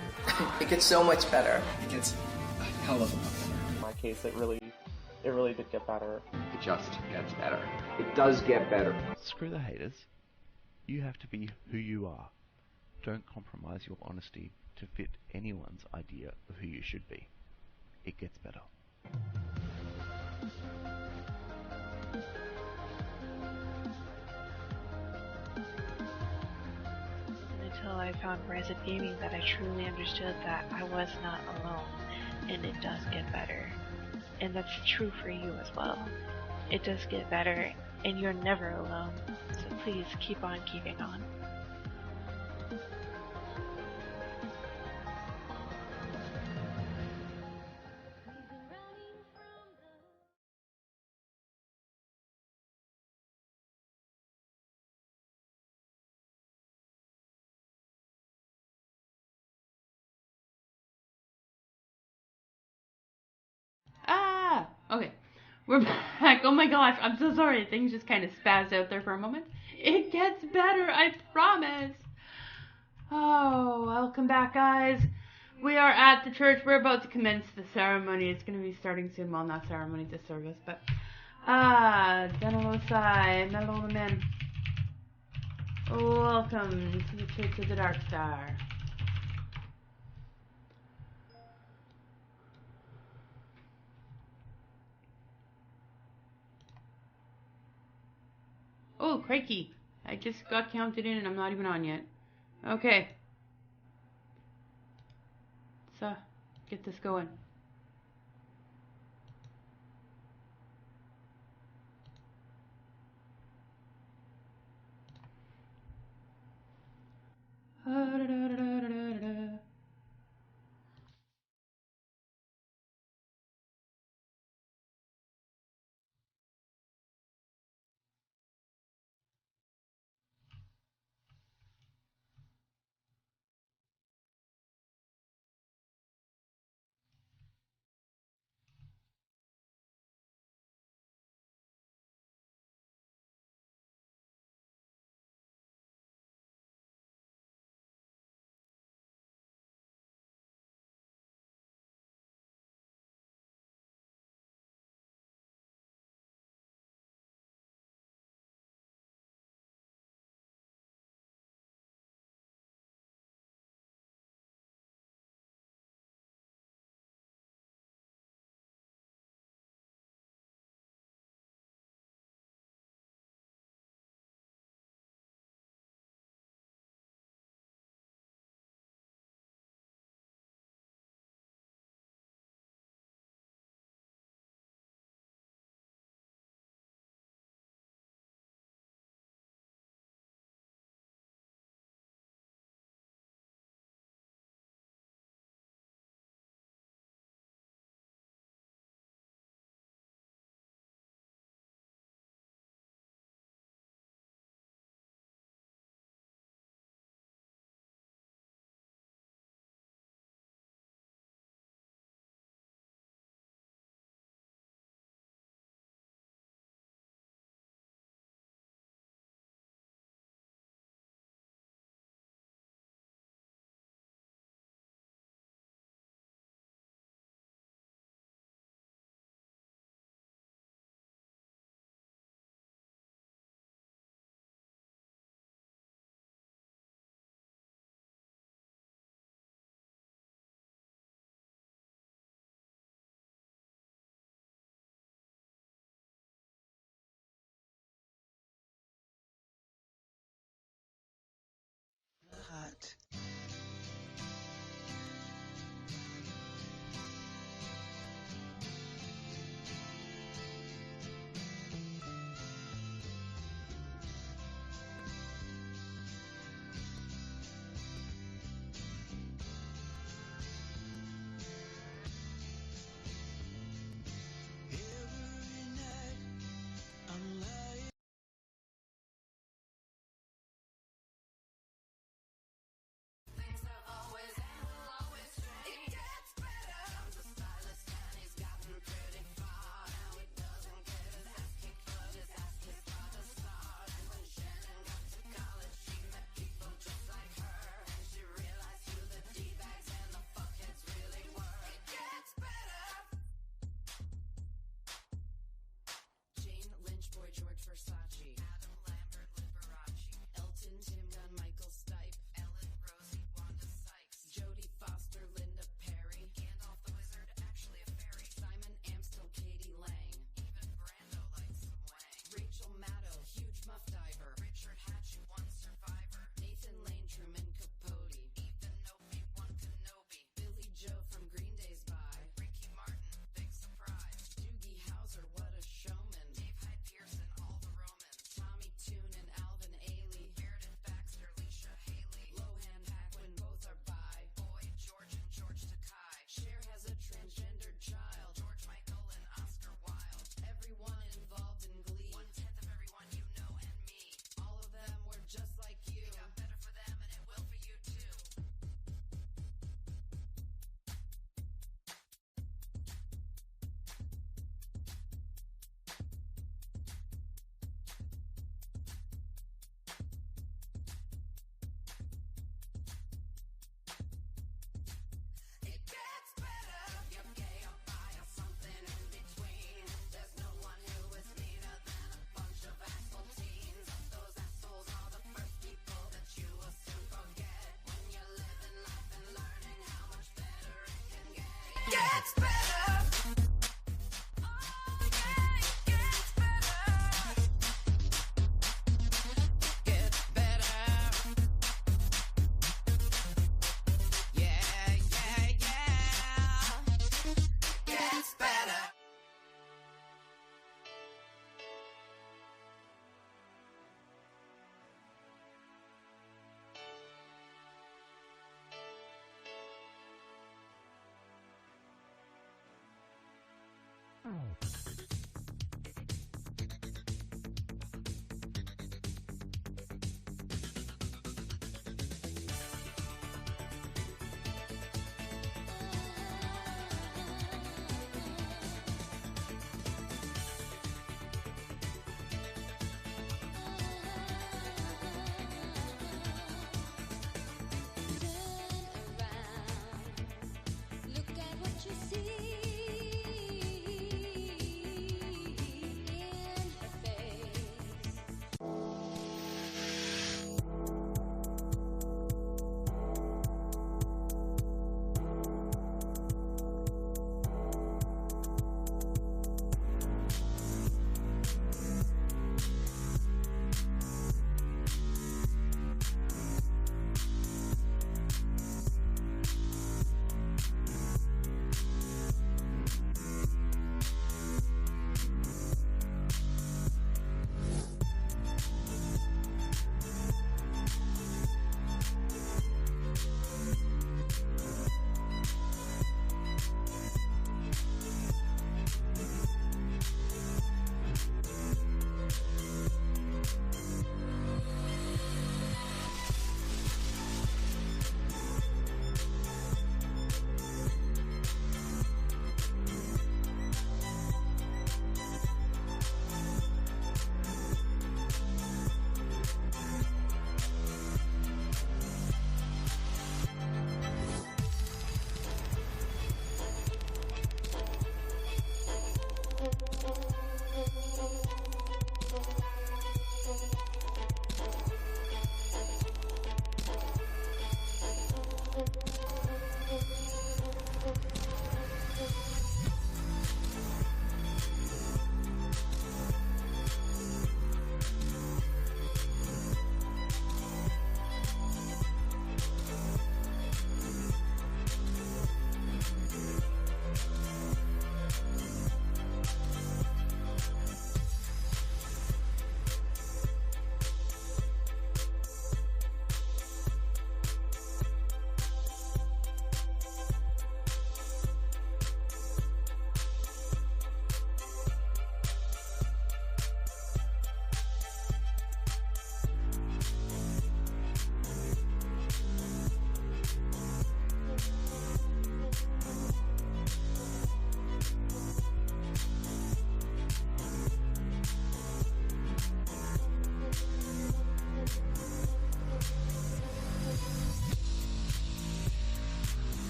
It gets so much better. It gets a hell of a lot better. In my case, it really did get better. It just gets better. It does get better. Screw the haters. You have to be who you are. Don't compromise your honesty to fit anyone's idea of who you should be. It gets better. Until I found Rize Up Gaming that I truly understood that I was not alone, and it does get better. And that's true for you as well. It does get better, and you're never alone. So please keep on keeping on. Okay, we're back. Oh my gosh, I'm so sorry. Things just kind of spazzed out there for a moment. It gets better, I promise. Oh, welcome back, guys. We are at the church. We're about to commence the ceremony. It's going to be starting soon. Well, not ceremony, the service, but... Denalosai, Melolamen. Welcome to the Church of the Dark Star. Oh, crikey. I just got counted in and I'm not even on yet. Okay. So, get this going.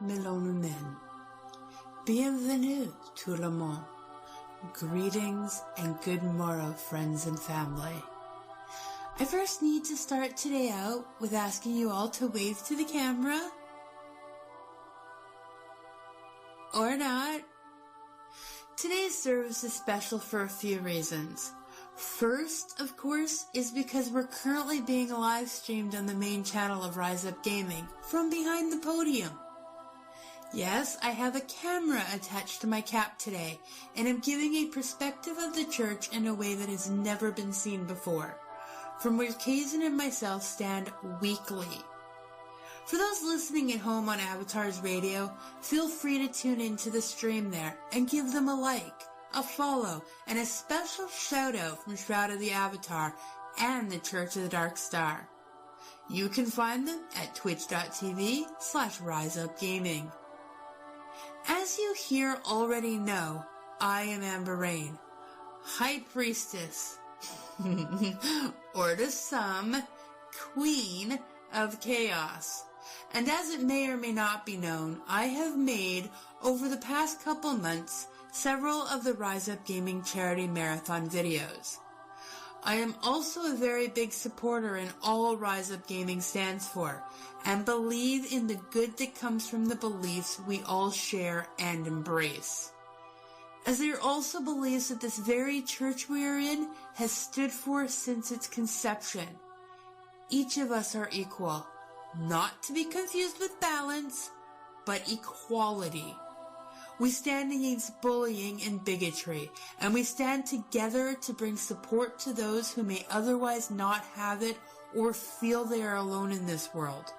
Melonumen. Bienvenue tout le monde. Greetings and good morrow, friends and family. I first need to start today out with asking you all to wave to the camera. Or not. Today's service is special for a few reasons. First, of course, is because we're currently being live streamed on the main channel of Rize Up Gaming from behind the podium. Yes, I have a camera attached to my cap today, and I'm giving a perspective of the church in a way that has never been seen before, from where Kazyn and myself stand weekly. For those listening at home on Avatar's Radio, feel free to tune into the stream there and give them a like, a follow, and a special shout out from Shroud of the Avatar and the Church of the Dark Star. You can find them at twitch.tv/riseupgaming. As you here already know, I am Amber Rain, High Priestess, or to some, Queen of Chaos. And as it may or may not be known, I have made, over the past couple months, several of the Rize Up Gaming charity marathon videos. I am also a very big supporter in all Rize Up Gaming stands for, and believe in the good that comes from the beliefs we all share and embrace. As there are also beliefs that this very church we are in has stood for since its conception. each of us are equal, not to be confused with balance, but equality. We stand against bullying and bigotry, and we stand together to bring support to those who may otherwise not have it or feel they are alone in this world.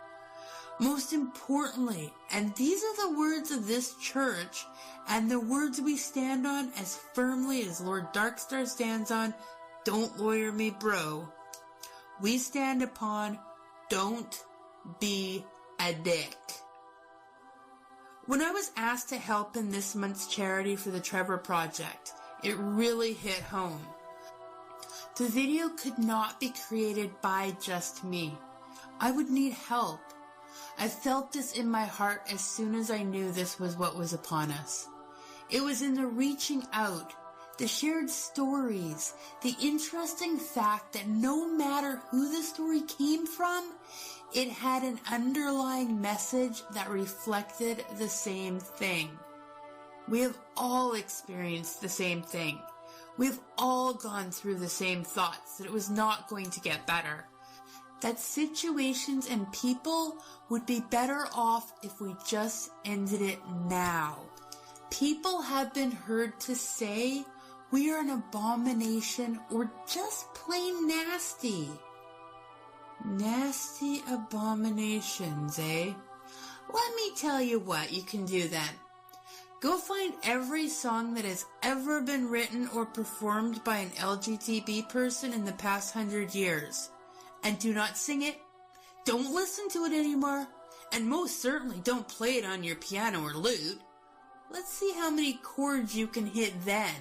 Most importantly, and these are the words of this church, and the words we stand on as firmly as Lord Darkstar stands on, "Don't lawyer me, bro," we stand upon, "Don't be a dick." When I was asked to help in this month's charity for the Trevor Project, it really hit home. The video could not be created by just me. I would need help. I felt this in my heart as soon as I knew this was what was upon us. It was in the reaching out, the shared stories, the interesting fact that no matter who the story came from, it had an underlying message that reflected the same thing. We have all experienced the same thing. We've all gone through the same thoughts that it was not going to get better. That situations and people would be better off if we just ended it now. People have been heard to say we are an abomination or just plain nasty. Nasty abominations, eh? Let me tell you what you can do then. Go find every song that has ever been written or performed by an LGTB person in the past 100 years. And do not sing it. Don't listen to it anymore. And most certainly don't play it on your piano or lute. Let's see how many chords you can hit then.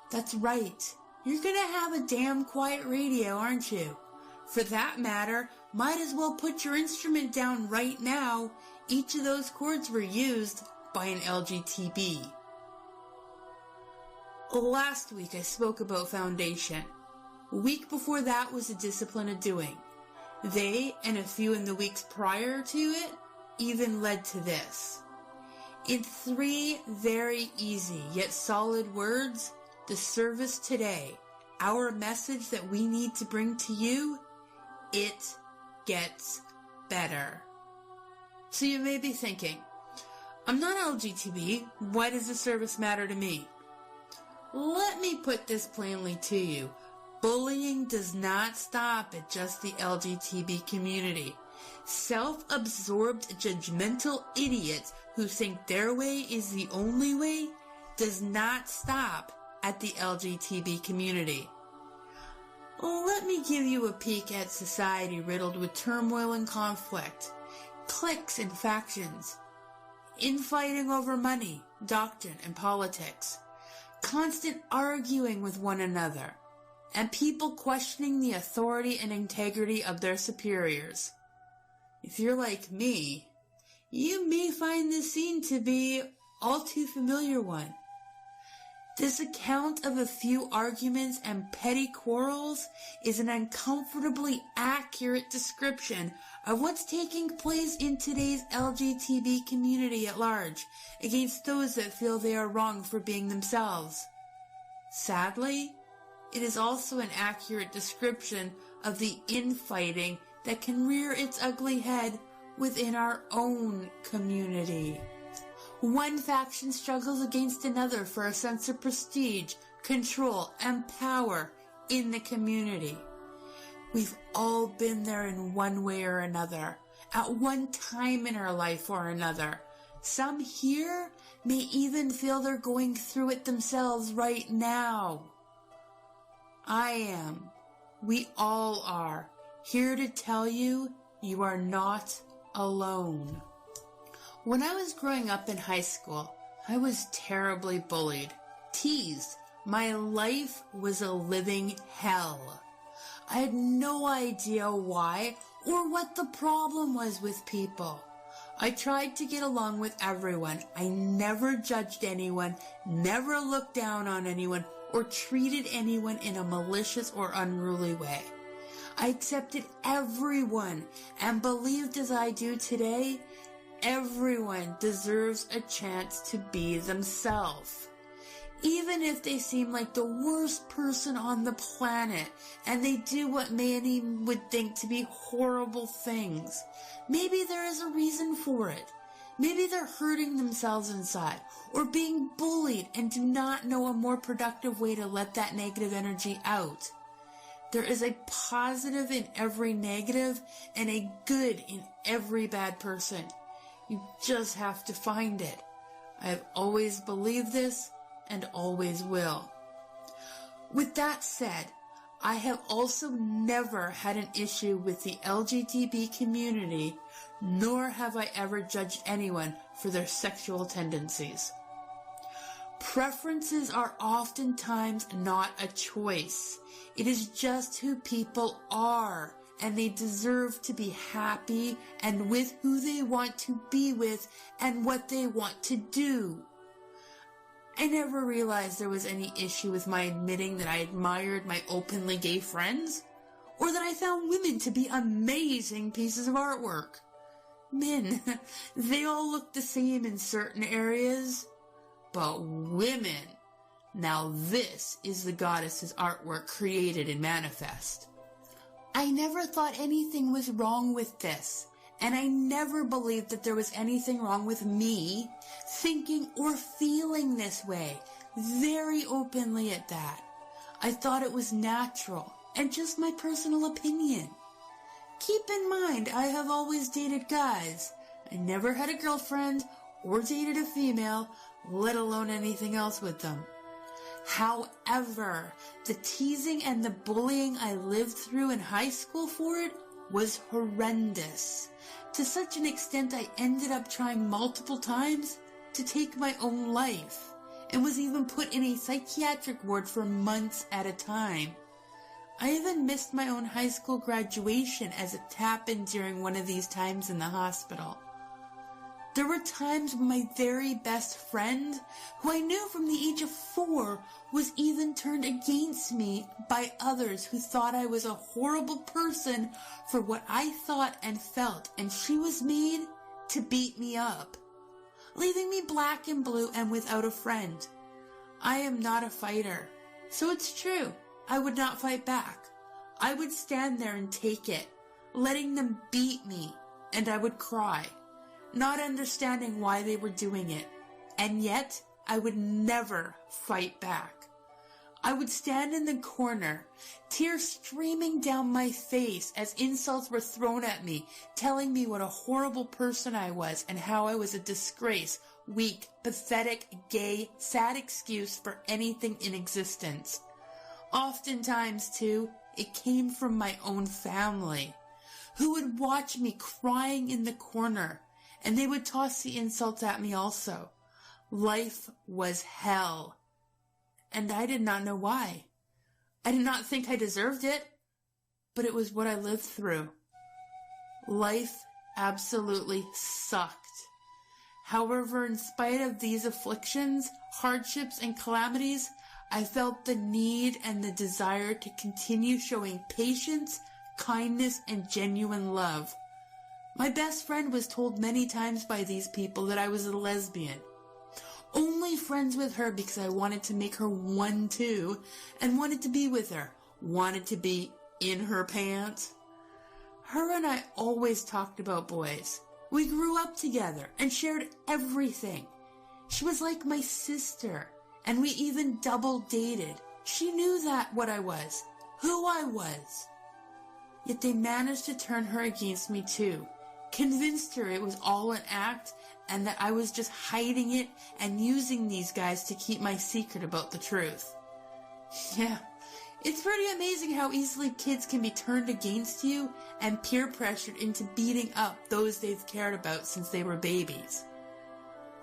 That's right. You're gonna have a damn quiet radio, aren't you? For that matter, might as well put your instrument down right now. Each of those chords were used by an LGTB. Last week I spoke about foundation. A week before that was the discipline of doing. They, and a few in the weeks prior to it, even led to this. In 3 very easy yet solid words, the service today, our message that we need to bring to you, it gets better. So you may be thinking, I'm not LGTB, why does the service matter to me? Let me put this plainly to you. Bullying does not stop at just the LGTB community. Self-absorbed, judgmental idiots who think their way is the only way does not stop at the LGTB community. Let me give you a peek at society riddled with turmoil and conflict, cliques and factions, infighting over money, doctrine, and politics, constant arguing with one another, and people questioning the authority and integrity of their superiors. If you're like me, you may find this scene to be all too familiar one. This account of a few arguments and petty quarrels is an uncomfortably accurate description of what's taking place in today's LGTB community at large against those that feel they are wrong for being themselves. Sadly, it is also an accurate description of the infighting that can rear its ugly head within our own community. One faction struggles against another for a sense of prestige, control, and power in the community. We've all been there in one way or another, at one time in our life or another. Some here may even feel they're going through it themselves right now. I am. We all are. Here to tell you, you are not alone. When I was growing up in high school, I was terribly bullied, teased. My life was a living hell. I had no idea why or what the problem was with people. I tried to get along with everyone. I never judged anyone, never looked down on anyone, or treated anyone in a malicious or unruly way. I accepted everyone and believed as I do today, everyone deserves a chance to be themselves. Even if they seem like the worst person on the planet and they do what many would think to be horrible things, maybe there is a reason for it. Maybe they're hurting themselves inside or being bullied and do not know a more productive way to let that negative energy out. There is a positive in every negative and a good in every bad person. You just have to find it. I have always believed this and always will. With that said, I have also never had an issue with the LGBT community, nor have I ever judged anyone for their sexual tendencies. Preferences are oftentimes not a choice. It is just who people are, and they deserve to be happy and with who they want to be with and what they want to do. I never realized there was any issue with my admitting that I admired my openly gay friends, or that I found women to be amazing pieces of artwork. Men, they all look the same in certain areas, but women, now this is the goddess's artwork created and manifest. I never thought anything was wrong with this, and I never believed that there was anything wrong with me thinking or feeling this way, very openly at that. I thought it was natural and just my personal opinion. Keep in mind, I have always dated guys. I never had a girlfriend or dated a female, let alone anything else with them. However, the teasing and the bullying I lived through in high school for it was horrendous. To such an extent I ended up trying multiple times to take my own life, and was even put in a psychiatric ward for months at a time. I even missed my own high school graduation as it happened during one of these times in the hospital. There were times when my very best friend, who I knew from the age of 4, was even turned against me by others who thought I was a horrible person for what I thought and felt, and she was made to beat me up, leaving me black and blue and without a friend. I am not a fighter, so it's true, I would not fight back. I would stand there and take it, letting them beat me, and I would cry, not understanding why they were doing it, and yet I would never fight back. I would stand in the corner, tears streaming down my face as insults were thrown at me, telling me what a horrible person I was and how I was a disgrace, weak, pathetic, gay, sad excuse for anything in existence. Oftentimes, too, it came from my own family, who would watch me crying in the corner, and they would toss the insults at me also. Life was hell. And I did not know why. I did not think I deserved it, but it was what I lived through. Life absolutely sucked. However, in spite of these afflictions, hardships, and calamities, I felt the need and the desire to continue showing patience, kindness, and genuine love. My best friend was told many times by these people that I was a lesbian. Only friends with her because I wanted to make her one too, and wanted to be with her, wanted to be in her pants. Her and I always talked about boys. We grew up together and shared everything. She was like my sister, and we even double dated. She knew that what I was, who I was. Yet they managed to turn her against me too, convinced her it was all an act and that I was just hiding it and using these guys to keep my secret about the truth. Yeah, it's pretty amazing how easily kids can be turned against you and peer pressured into beating up those they've cared about since they were babies.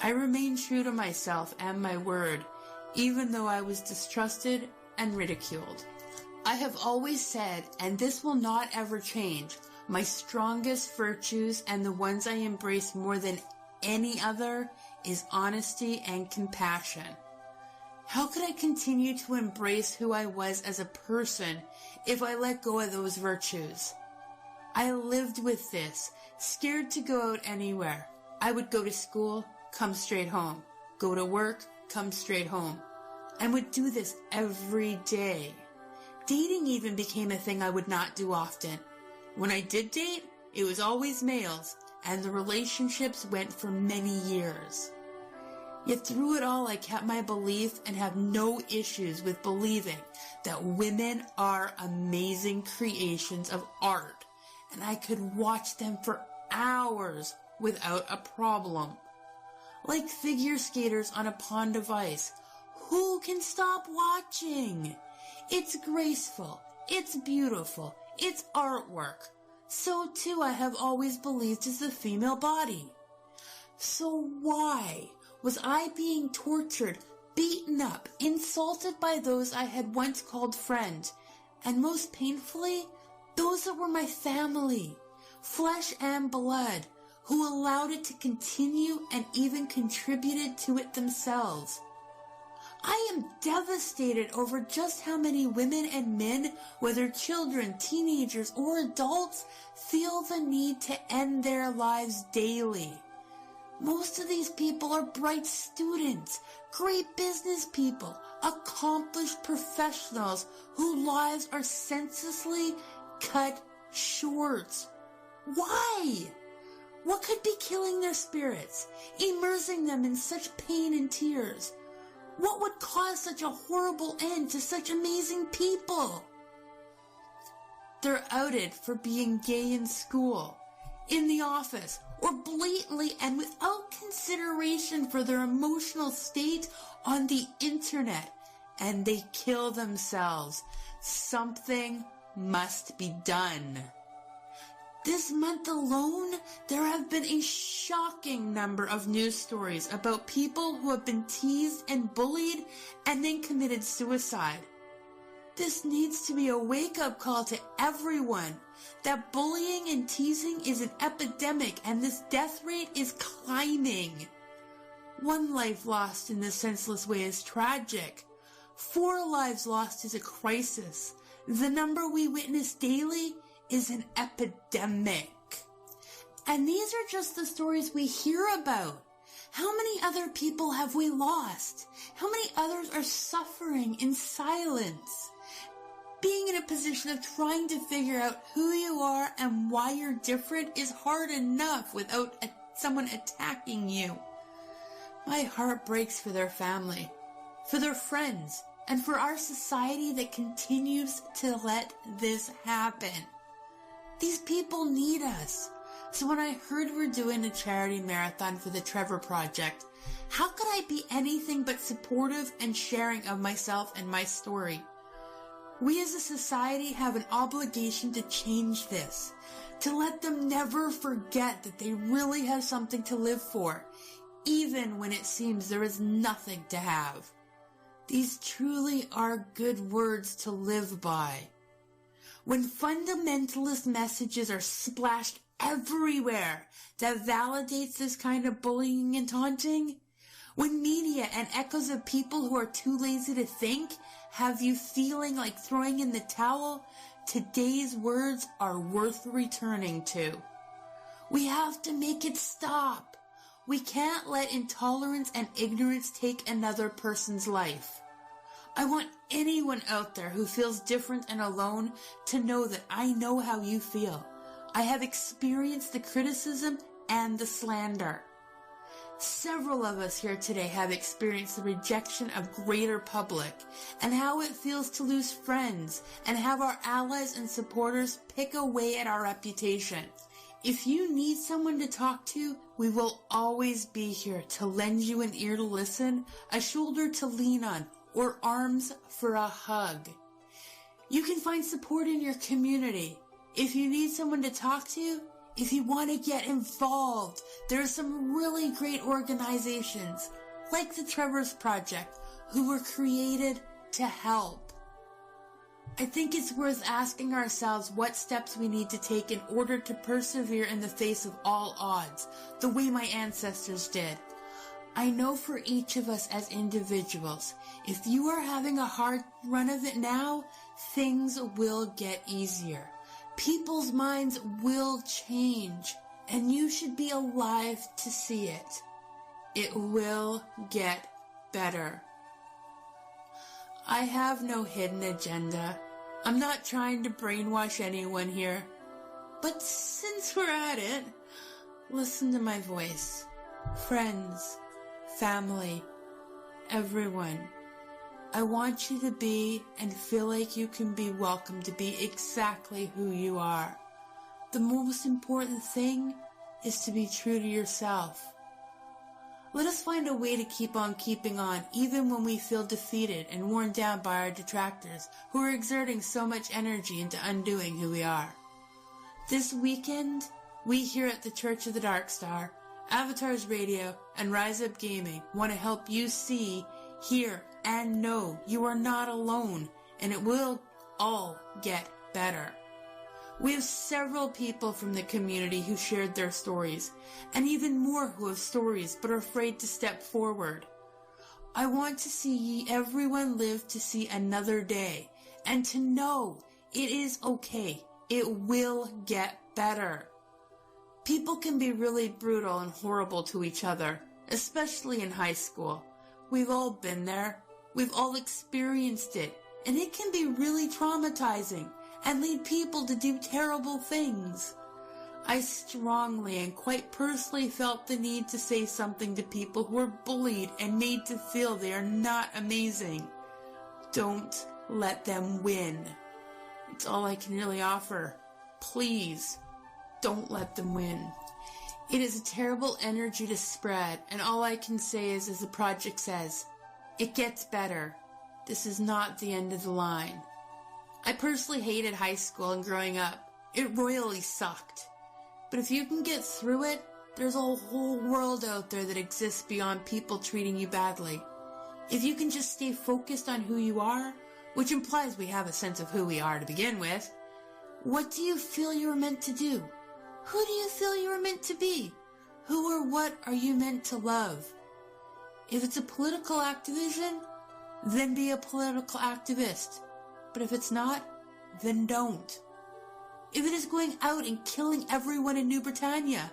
I remained true to myself and my word, even though I was distrusted and ridiculed. I have always said, and this will not ever change, my strongest virtues and the ones I embrace more than any other is honesty and compassion. How could I continue to embrace who I was as a person if I let go of those virtues? I lived with this, scared to go out anywhere. I would go to school, come straight home. Go to work, come straight home. and would do this every day. Dating even became a thing I would not do often. When I did date, it was always males, and the relationships went for many years. Yet through it all, I kept my belief and have no issues with believing that women are amazing creations of art, and I could watch them for hours without a problem. Like figure skaters on a pond of ice. Who can stop watching? It's graceful, it's beautiful, it's artwork. So too I have always believed is the female body. So why was I being tortured, beaten up, insulted by those I had once called friend, and most painfully, those that were my family, flesh and blood, who allowed it to continue and even contributed to it themselves? I am devastated over just how many women and men, whether children, teenagers, or adults, feel the need to end their lives daily. Most of these people are bright students, great business people, accomplished professionals whose lives are senselessly cut short. Why? What could be killing their spirits, immersing them in such pain and tears? What would cause such a horrible end to such amazing people? They're outed for being gay in school, in the office, or blatantly and without consideration for their emotional state on the internet, and they kill themselves. Something must be done. This month alone, there have been a shocking number of news stories about people who have been teased and bullied and then committed suicide. This needs to be a wake-up call to everyone that bullying and teasing is an epidemic and this death rate is climbing. One life lost in this senseless way is tragic. 4 lives lost is a crisis. The number we witness daily is an epidemic. And these are just the stories we hear about. How many other people have we lost? How many others are suffering in silence? Being in a position of trying to figure out who you are and why you're different is hard enough without someone attacking you. My heart breaks for their family, for their friends, and for our society that continues to let this happen. These people need us. So when I heard we're doing a charity marathon for the Trevor Project, how could I be anything but supportive and sharing of myself and my story? We as a society have an obligation to change this, to let them never forget that they really have something to live for, even when it seems there is nothing to have. These truly are good words to live by. When fundamentalist messages are splashed everywhere that validates this kind of bullying and taunting, when media and echoes of people who are too lazy to think have you feeling like throwing in the towel, today's words are worth returning to. We have to make it stop. We can't let intolerance and ignorance take another person's life. I want anyone out there who feels different and alone to know that I know how you feel. I have experienced the criticism and the slander. Several of us here today have experienced the rejection of greater public and how it feels to lose friends and have our allies and supporters pick away at our reputation. If you need someone to talk to, we will always be here to lend you an ear to listen, a shoulder to lean on, or arms for a hug. You can find support in your community. If you need someone to talk to, if you want to get involved, there are some really great organizations, like the Trevor's Project, who were created to help. I think it's worth asking ourselves what steps we need to take in order to persevere in the face of all odds, the way my ancestors did. I know for each of us as individuals, if you are having a hard run of it now, things will get easier. People's minds will change, and you should be alive to see it. It will get better. I have no hidden agenda. I'm not trying to brainwash anyone here. But since we're at it, listen to my voice. Friends, family, everyone. I want you to be and feel like you can be welcome to be exactly who you are. The most important thing is to be true to yourself. Let us find a way to keep on keeping on, even when we feel defeated and worn down by our detractors, who are exerting so much energy into undoing who we are. This weekend, we here at the Church of the Dark Star, Avatars Radio, and Rize Up Gaming want to help you see, hear, and know you are not alone, and it will all get better. We have several people from the community who shared their stories, and even more who have stories but are afraid to step forward. I want to see everyone live to see another day, and to know it is okay. It will get better. People can be really brutal and horrible to each other, especially in high school. We've all been there. We've all experienced it, and it can be really traumatizing and lead people to do terrible things. I strongly and quite personally felt the need to say something to people who are bullied and made to feel they are not amazing. Don't let them win. It's all I can really offer. Please, don't let them win. It is a terrible energy to spread, and all I can say is, as the project says, it gets better. This is not the end of the line. I personally hated high school and growing up. It royally sucked. But if you can get through it, there's a whole world out there that exists beyond people treating you badly. If you can just stay focused on who you are, which implies we have a sense of who we are to begin with, what do you feel you were meant to do? Who do you feel you were meant to be? Who or what are you meant to love? If it's a political activism, then be a political activist. But if it's not, then don't. If it is going out and killing everyone in New Britannia,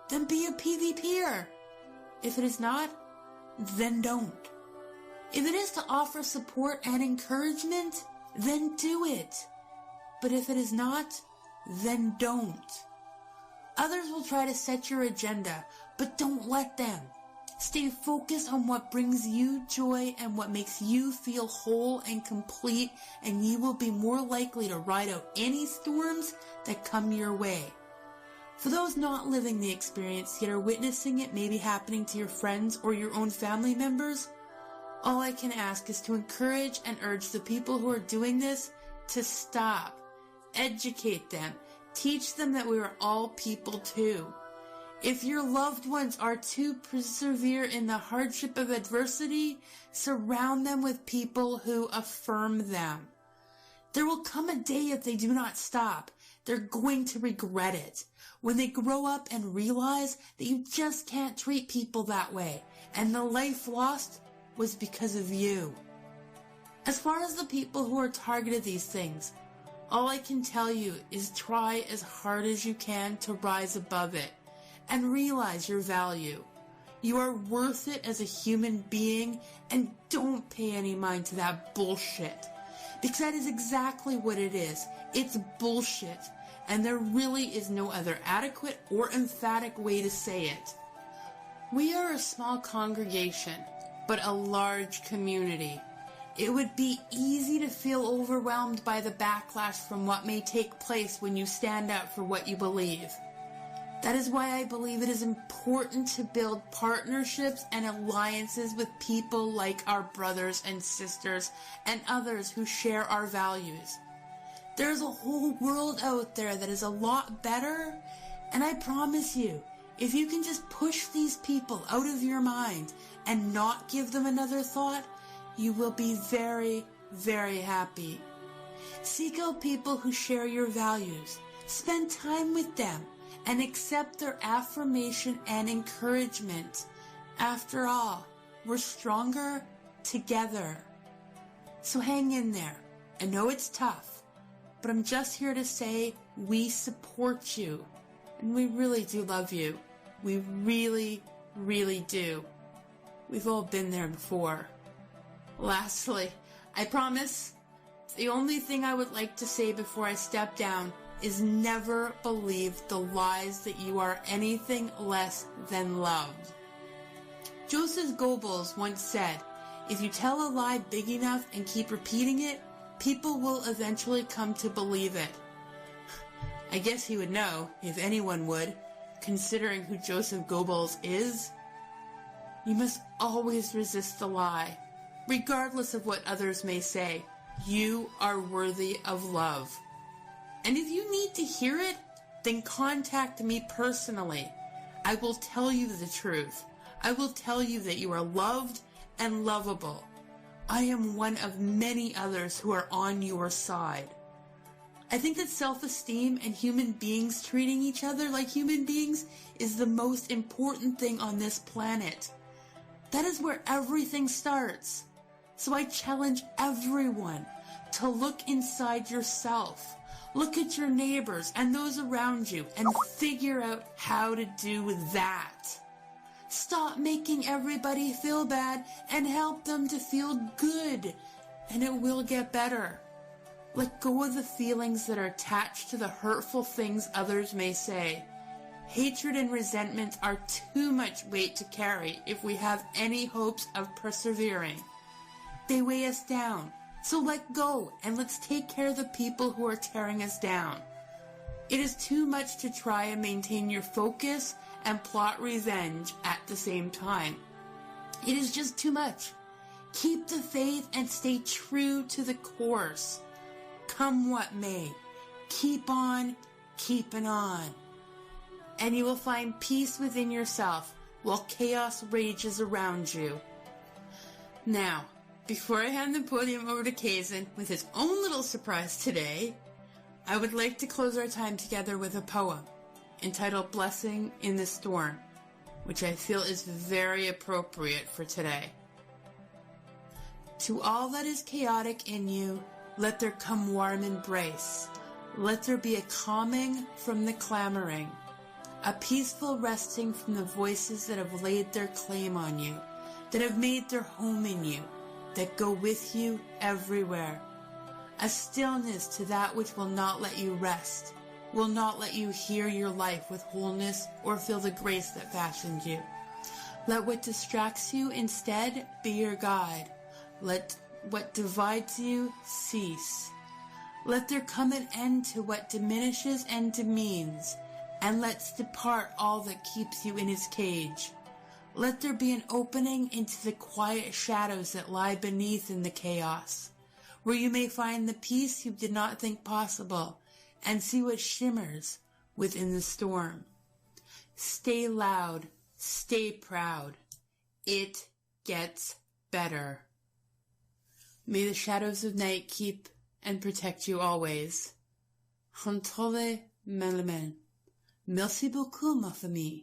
then be a PvPer. If it is not, then don't. If it is to offer support and encouragement, then do it. But if it is not, then don't. Others will try to set your agenda, but don't let them. Stay focused on what brings you joy and what makes you feel whole and complete, and you will be more likely to ride out any storms that come your way. For those not living the experience yet are witnessing it maybe happening to your friends or your own family members, all I can ask is to encourage and urge the people who are doing this to stop. Educate them. Teach them that we are all people too. If your loved ones are to persevere in the hardship of adversity, surround them with people who affirm them. There will come a day if they do not stop. They're going to regret it. When they grow up and realize that you just can't treat people that way, and the life lost was because of you. As far as the people who are targeted these things, all I can tell you is try as hard as you can to rise above it. And realize your value. You are worth it as a human being, and don't pay any mind to that bullshit. Because that is exactly what it is. It's bullshit. And there really is no other adequate or emphatic way to say it. We are a small congregation, but a large community. It would be easy to feel overwhelmed by the backlash from what may take place when you stand up for what you believe. That is why I believe it is important to build partnerships and alliances with people like our brothers and sisters and others who share our values. There's a whole world out there that is a lot better, and I promise you, if you can just push these people out of your mind and not give them another thought, you will be very, very happy. Seek out people who share your values. Spend time with them. And accept their affirmation and encouragement. After all, we're stronger together. So hang in there. I know it's tough, but I'm just here to say we support you. And we really do love you. We really, really do. We've all been there before. Lastly, I promise, the only thing I would like to say before I step down is never believe the lies that you are anything less than loved. Joseph Goebbels once said, if you tell a lie big enough and keep repeating it, people will eventually come to believe it. I guess he would know, if anyone would, considering who Joseph Goebbels is. You must always resist the lie, regardless of what others may say. You are worthy of love. And if you need to hear it, then contact me personally. I will tell you the truth. I will tell you that you are loved and lovable. I am one of many others who are on your side. I think that self-esteem and human beings treating each other like human beings is the most important thing on this planet. That is where everything starts. So I challenge everyone to look inside yourself. Look at your neighbors and those around you and figure out how to do that. Stop making everybody feel bad and help them to feel good, and it will get better. Let go of the feelings that are attached to the hurtful things others may say. Hatred and resentment are too much weight to carry if we have any hopes of persevering. They weigh us down, so let go and let's take care of the people who are tearing us down. It is too much to try and maintain your focus and plot revenge at the same time. It is just too much. Keep the faith and stay true to the course. Come what may, keep on keeping on. And you will find peace within yourself while chaos rages around you. Now, before I hand the podium over to Kazyn with his own little surprise today, I would like to close our time together with a poem entitled Blessing in the Storm, which I feel is very appropriate for today. To all that is chaotic in you, let there come warm embrace. Let there be a calming from the clamoring, a peaceful resting from the voices that have laid their claim on you, that have made their home in you, that go with you everywhere. A stillness to that which will not let you rest, will not let you hear your life with wholeness or feel the grace that fashioned you. Let what distracts you instead be your guide. Let what divides you cease. Let there come an end to what diminishes and demeans, and let's depart all that keeps you in his cage. Let there be an opening into the quiet shadows that lie beneath in the chaos, where you may find the peace you did not think possible, and see what shimmers within the storm. Stay loud, stay proud. It gets better. May the shadows of night keep and protect you always. Hantole Melamen. Merci beaucoup, ma famille.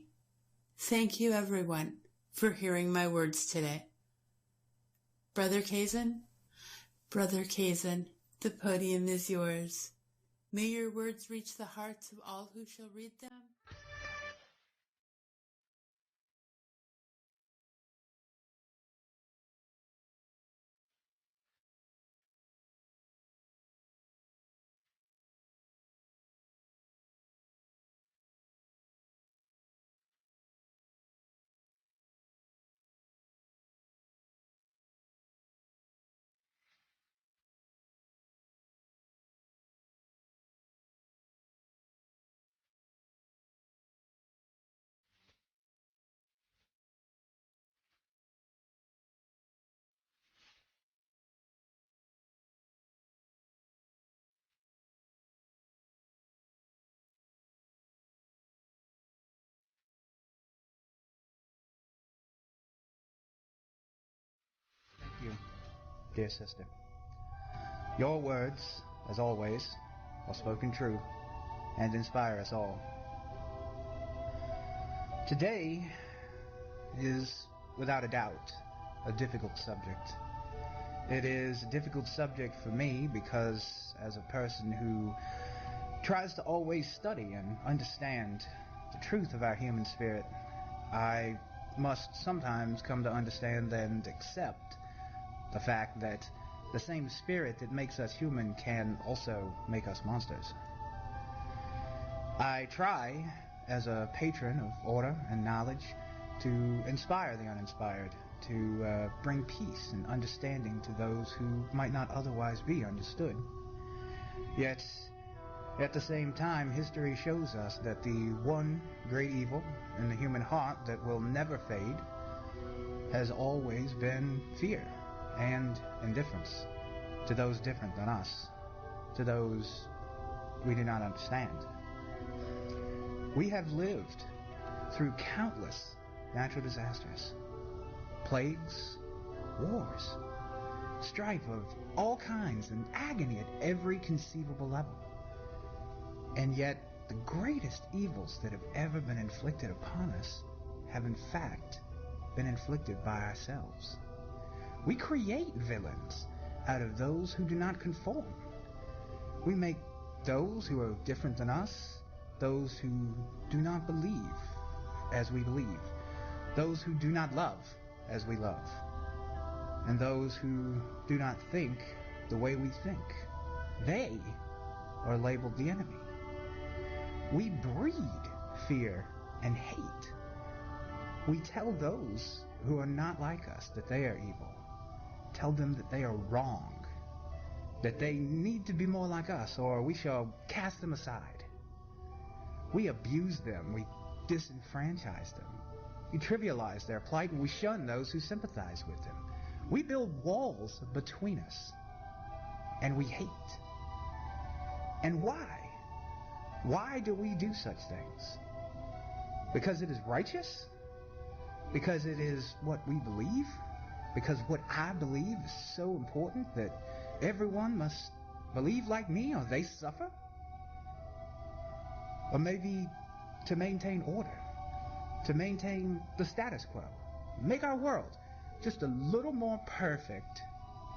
Thank you, everyone, for hearing my words today. Brother Kazyn, the podium is yours. May your words reach the hearts of all who shall read them. Thank you, dear sister. Your words, as always, are spoken true and inspire us all. Today is, without a doubt, a difficult subject. It is a difficult subject for me because, as a person who tries to always study and understand the truth of our human spirit, I must sometimes come to understand and accept the fact that the same spirit that makes us human can also make us monsters. I try, as a patron of order and knowledge, to inspire the uninspired, to bring peace and understanding to those who might not otherwise be understood. Yet, at the same time, history shows us that the one great evil in the human heart that will never fade has always been fear and indifference to those different than us, to those we do not understand. We have lived through countless natural disasters, plagues, wars, strife of all kinds, and agony at every conceivable level. And yet, the greatest evils that have ever been inflicted upon us have in fact been inflicted by ourselves. We create villains out of those who do not conform. We make those who are different than us, those who do not believe as we believe, those who do not love as we love, and those who do not think the way we think. They are labeled the enemy. We breed fear and hate. We tell those who are not like us that they are evil. Tell them that they are wrong, that they need to be more like us, or we shall cast them aside. We abuse them. We disenfranchise them. We trivialize their plight, and we shun those who sympathize with them. We build walls between us, and we hate. And why? Why do we do such things? Because it is righteous? Because it is what we believe? Because what I believe is so important that everyone must believe like me or they suffer? Or maybe to maintain order, to maintain the status quo, make our world just a little more perfect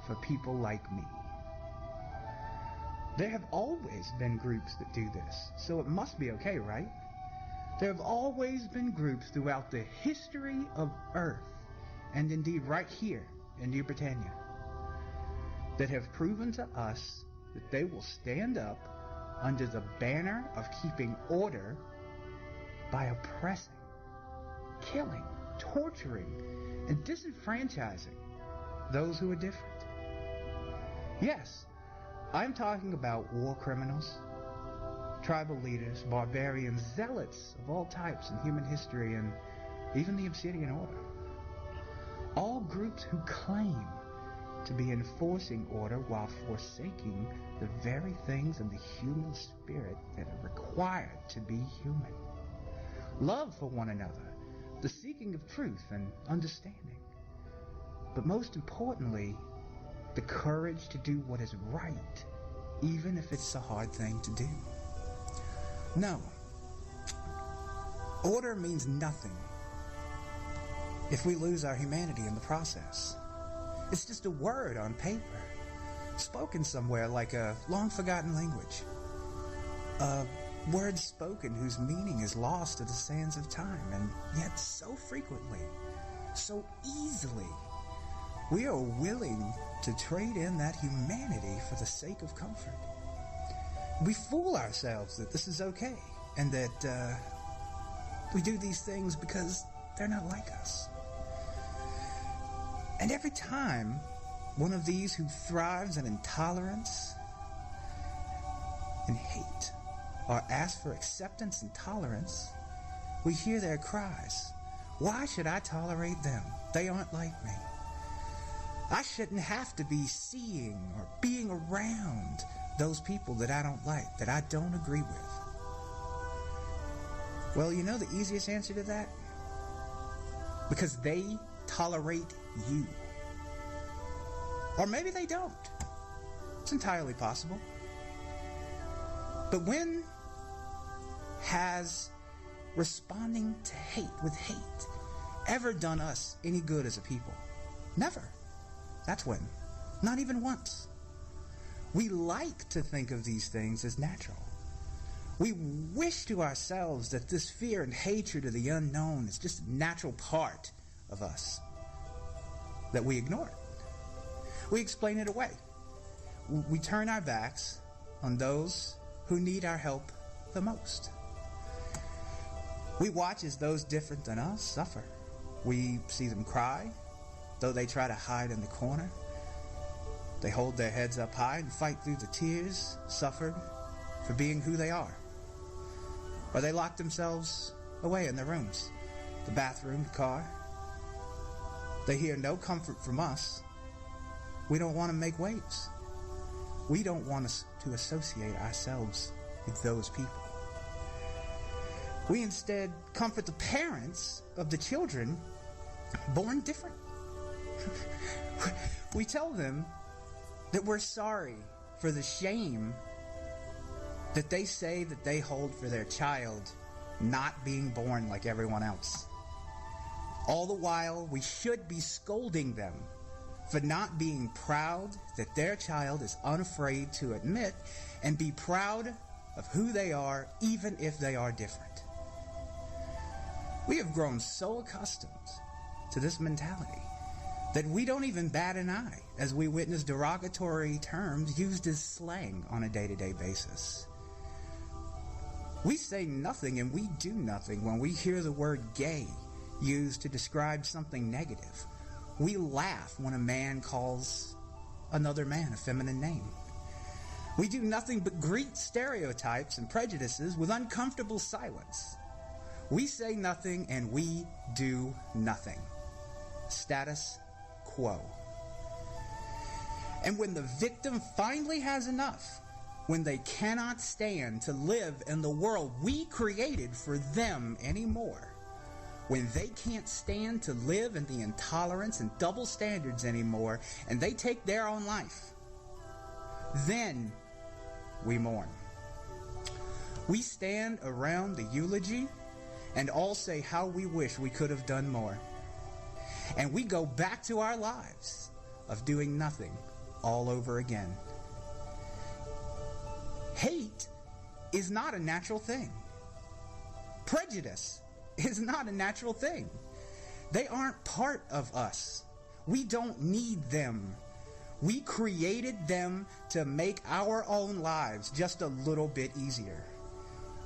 for people like me. There have always been groups that do this, so it must be okay, right? There have always been groups throughout the history of Earth, and indeed right here in New Britannia, that have proven to us that they will stand up under the banner of keeping order by oppressing, killing, torturing, and disenfranchising those who are different. Yes, I'm talking about war criminals, tribal leaders, barbarians, zealots of all types in human history, and even the Obsidian Order. All groups who claim to be enforcing order while forsaking the very things in the human spirit that are required to be human. Love for one another, the seeking of truth and understanding. But most importantly, the courage to do what is right, even if it's a hard thing to do. No, order means nothing if we lose our humanity in the process. It's just a word on paper, spoken somewhere like a long-forgotten language. A word spoken whose meaning is lost to the sands of time, and yet so frequently, so easily, we are willing to trade in that humanity for the sake of comfort. We fool ourselves that this is okay, and that we do these things because they're not like us. And every time one of these who thrives in intolerance and hate are asked for acceptance and tolerance, we hear their cries. Why should I tolerate them? They aren't like me. I shouldn't have to be seeing or being around those people that I don't like, that I don't agree with. Well, you know the easiest answer to that? Because they tolerate you. Or maybe they don't. It's entirely possible. But when has responding to hate with hate ever done us any good as a people? Never. That's when. Not even once. We like to think of these things as natural. We wish to ourselves that this fear and hatred of the unknown is just a natural part of us, that we ignore it. We explain it away. we turn our backs on those who need our help the most. We watch as those different than us suffer. We see them cry, though they try to hide in the corner. They hold their heads up high and fight through the tears suffered for being who they are. Or they lock themselves away in their rooms, the bathroom, the car. They hear no comfort from us. We don't want to make waves. We don't want us to associate ourselves with those people. We instead comfort the parents of the children born different. We tell them that we're sorry for the shame that they say that they hold for their child not being born like everyone else. All the while, we should be scolding them for not being proud that their child is unafraid to admit and be proud of who they are, even if they are different. We have grown so accustomed to this mentality that we don't even bat an eye as we witness derogatory terms used as slang on a day-to-day basis. We say nothing and we do nothing when we hear the word gay used to describe something negative. We laugh when a man calls another man a feminine name. We do nothing but greet stereotypes and prejudices with uncomfortable silence. We say nothing and we do nothing. Status quo. And when the victim finally has enough, when they cannot stand to live in the world we created for them anymore, when they can't stand to live in the intolerance and double standards anymore, and they take their own life, then we mourn. We stand around the eulogy and all say how we wish we could have done more. And we go back to our lives of doing nothing all over again. Hate is not a natural thing. Prejudice is not a natural thing. They aren't part of us. We don't need them. We created them to make our own lives just a little bit easier.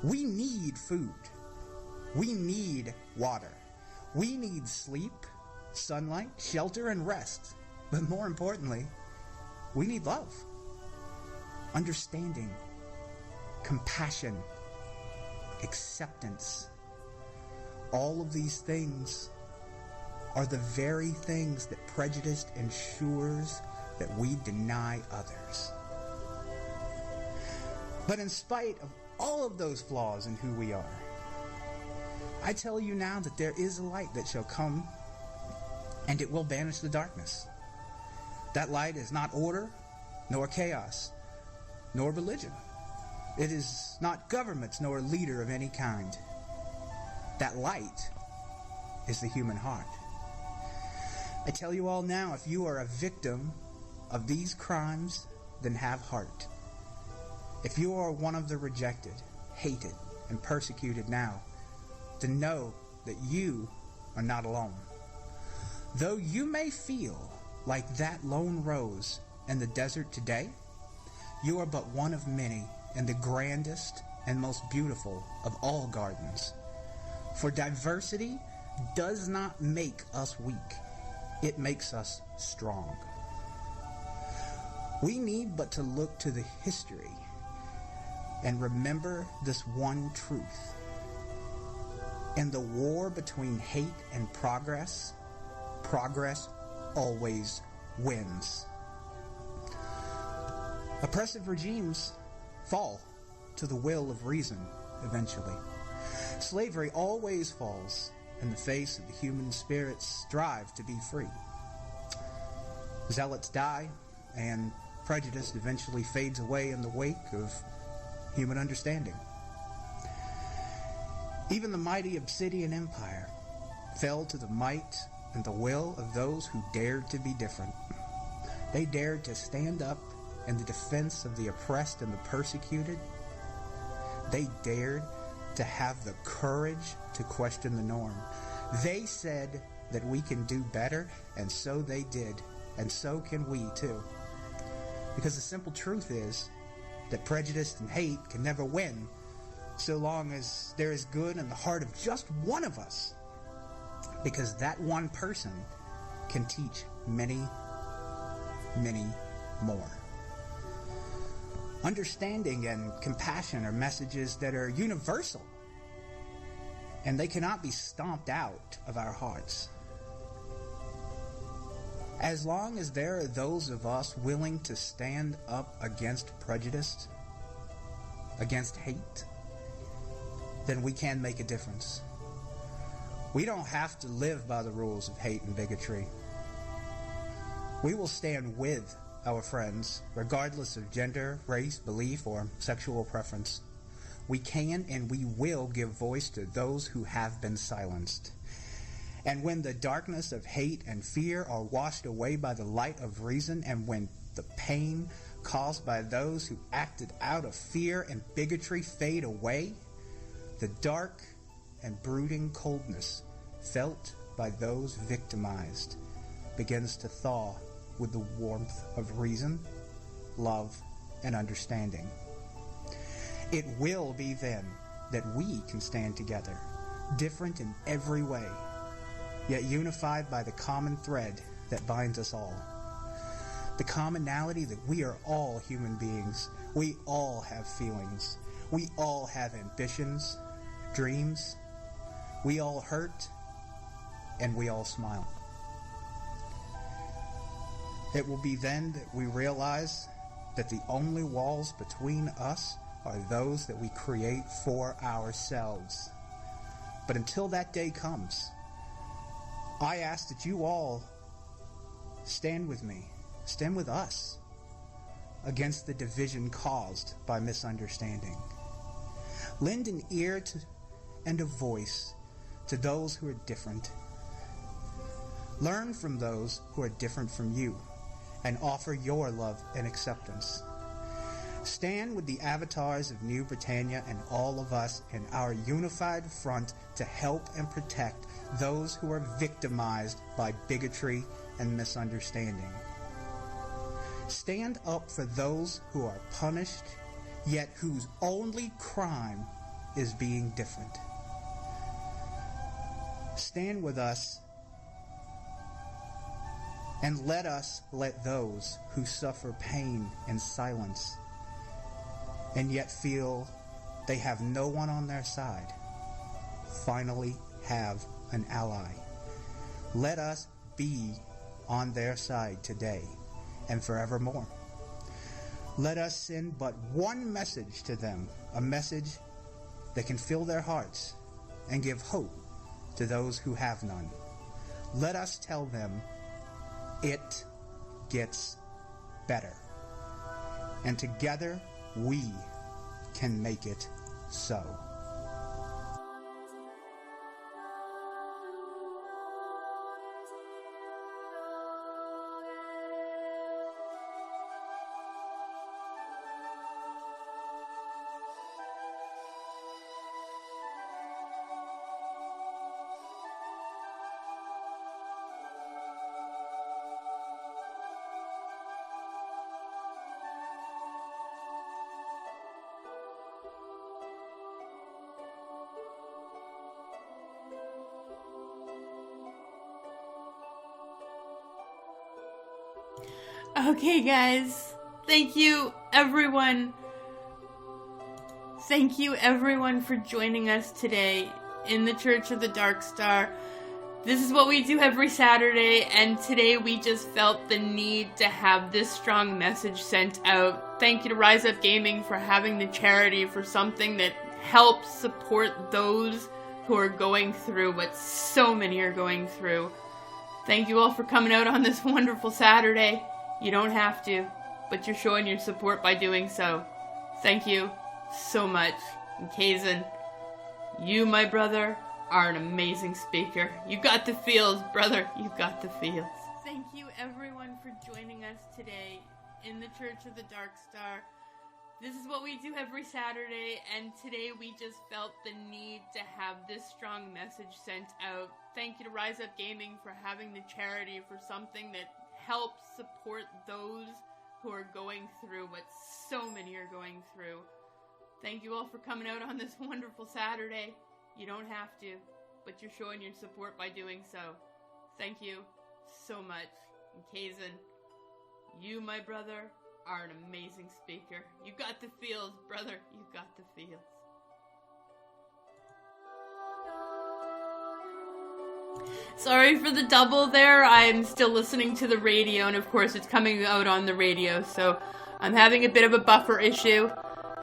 We need food. We need water. We need sleep, sunlight, shelter, and rest. But more importantly, we need love, understanding, compassion, acceptance. All of these things are the very things that prejudice ensures that we deny others. But in spite of all of those flaws in who we are, I tell you now that there is a light that shall come, and it will banish the darkness. That light is not order, nor chaos, nor religion. It is not governments, nor a leader of any kind. That light is the human heart. I tell you all now, if you are a victim of these crimes, then have heart. If you are one of the rejected, hated, and persecuted now, then know that you are not alone. Though you may feel like that lone rose in the desert today, you are but one of many in the grandest and most beautiful of all gardens. For diversity does not make us weak. It makes us strong. We need but to look to the history and remember this one truth. In the war between hate and progress, progress always wins. Oppressive regimes fall to the will of reason eventually. Slavery always falls in the face of the human spirit's strive to be free. Zealots die, and prejudice eventually fades away in the wake of human understanding. Even the mighty Obsidian Empire fell to the might and the will of those who dared to be different. They dared to stand up in the defense of the oppressed and the persecuted. They dared to have the courage to question the norm. They said that we can do better, and so they did, and so can we too. Because the simple truth is that prejudice and hate can never win so long as there is good in the heart of just one of us. Because that one person can teach many, many more. Understanding and compassion are messages that are universal, and they cannot be stomped out of our hearts. As long as there are those of us willing to stand up against prejudice, against hate, then we can make a difference. We don't have to live by the rules of hate and bigotry. We will stand with our friends, regardless of gender, race, belief, or sexual preference. We can and we will give voice to those who have been silenced. And when the darkness of hate and fear are washed away by the light of reason, and when the pain caused by those who acted out of fear and bigotry fade away, the dark and brooding coldness felt by those victimized begins to thaw with the warmth of reason, love, and understanding. It will be then that we can stand together, different in every way, yet unified by the common thread that binds us all. The commonality that we are all human beings. We all have feelings. We all have ambitions, dreams. We all hurt, and we all smile. It will be then that we realize that the only walls between us are those that we create for ourselves. But until that day comes, I ask that you all stand with me, stand with us, against the division caused by misunderstanding. Lend an ear to and a voice to those who are different. Learn from those who are different from you, and offer your love and acceptance. Stand with the avatars of New Britannia and all of us in our unified front to help and protect those who are victimized by bigotry and misunderstanding. Stand up for those who are punished, yet whose only crime is being different. Stand with us, and let those who suffer pain in silence and yet feel they have no one on their side finally have an ally. Let us be on their side today and forevermore. Let us send but one message to them, a message that can fill their hearts and give hope to those who have none. Let us tell them it gets better. And together we can make it so. Okay, guys. Thank you, everyone. Thank you, everyone, for joining us today in the Church of the Dark Star. This is what we do every Saturday, and today we just felt the need to have this strong message sent out. Thank you to Rize Up Gaming for having the charity for something that helps support those who are going through what so many are going through. Thank you all for coming out on this wonderful Saturday. You don't have to, but you're showing your support by doing so. Thank you so much. And Kazyn, you, my brother, are an amazing speaker. You got the feels, brother. You got the feels. Thank you, everyone, for joining us today in the Church of the Dark Star. This is what we do every Saturday, and today we just felt the need to have this strong message sent out. Thank you to Rize Up Gaming for having the charity for something that helps support those who are going through what so many are going through. Thank you all for coming out on this wonderful Saturday. You don't have to, but you're showing your support by doing so. Thank you so much. And Kazyn, you, my brother, are an amazing speaker. You got the feels, brother. You got the feels. Sorry for the double there. I'm still listening to the radio, and of course it's coming out on the radio, so I'm having a bit of a buffer issue,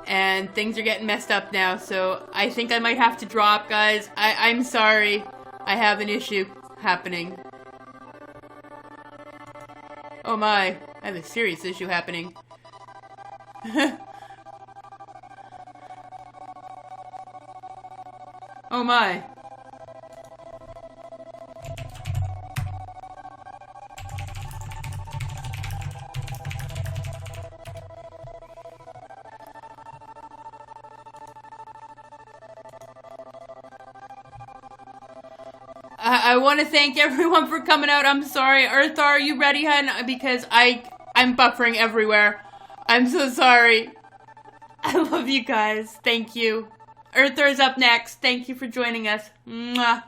and things are getting messed up now, so I think I might have to drop, guys. I'm sorry. I have an issue happening. Oh my, I have a serious issue happening. Oh my. I want to thank everyone for coming out. I'm sorry. Eartha, are you ready, hun? Because I'm buffering everywhere. I'm so sorry. I love you guys. Thank you. Eartha's up next. Thank you for joining us. Mwah.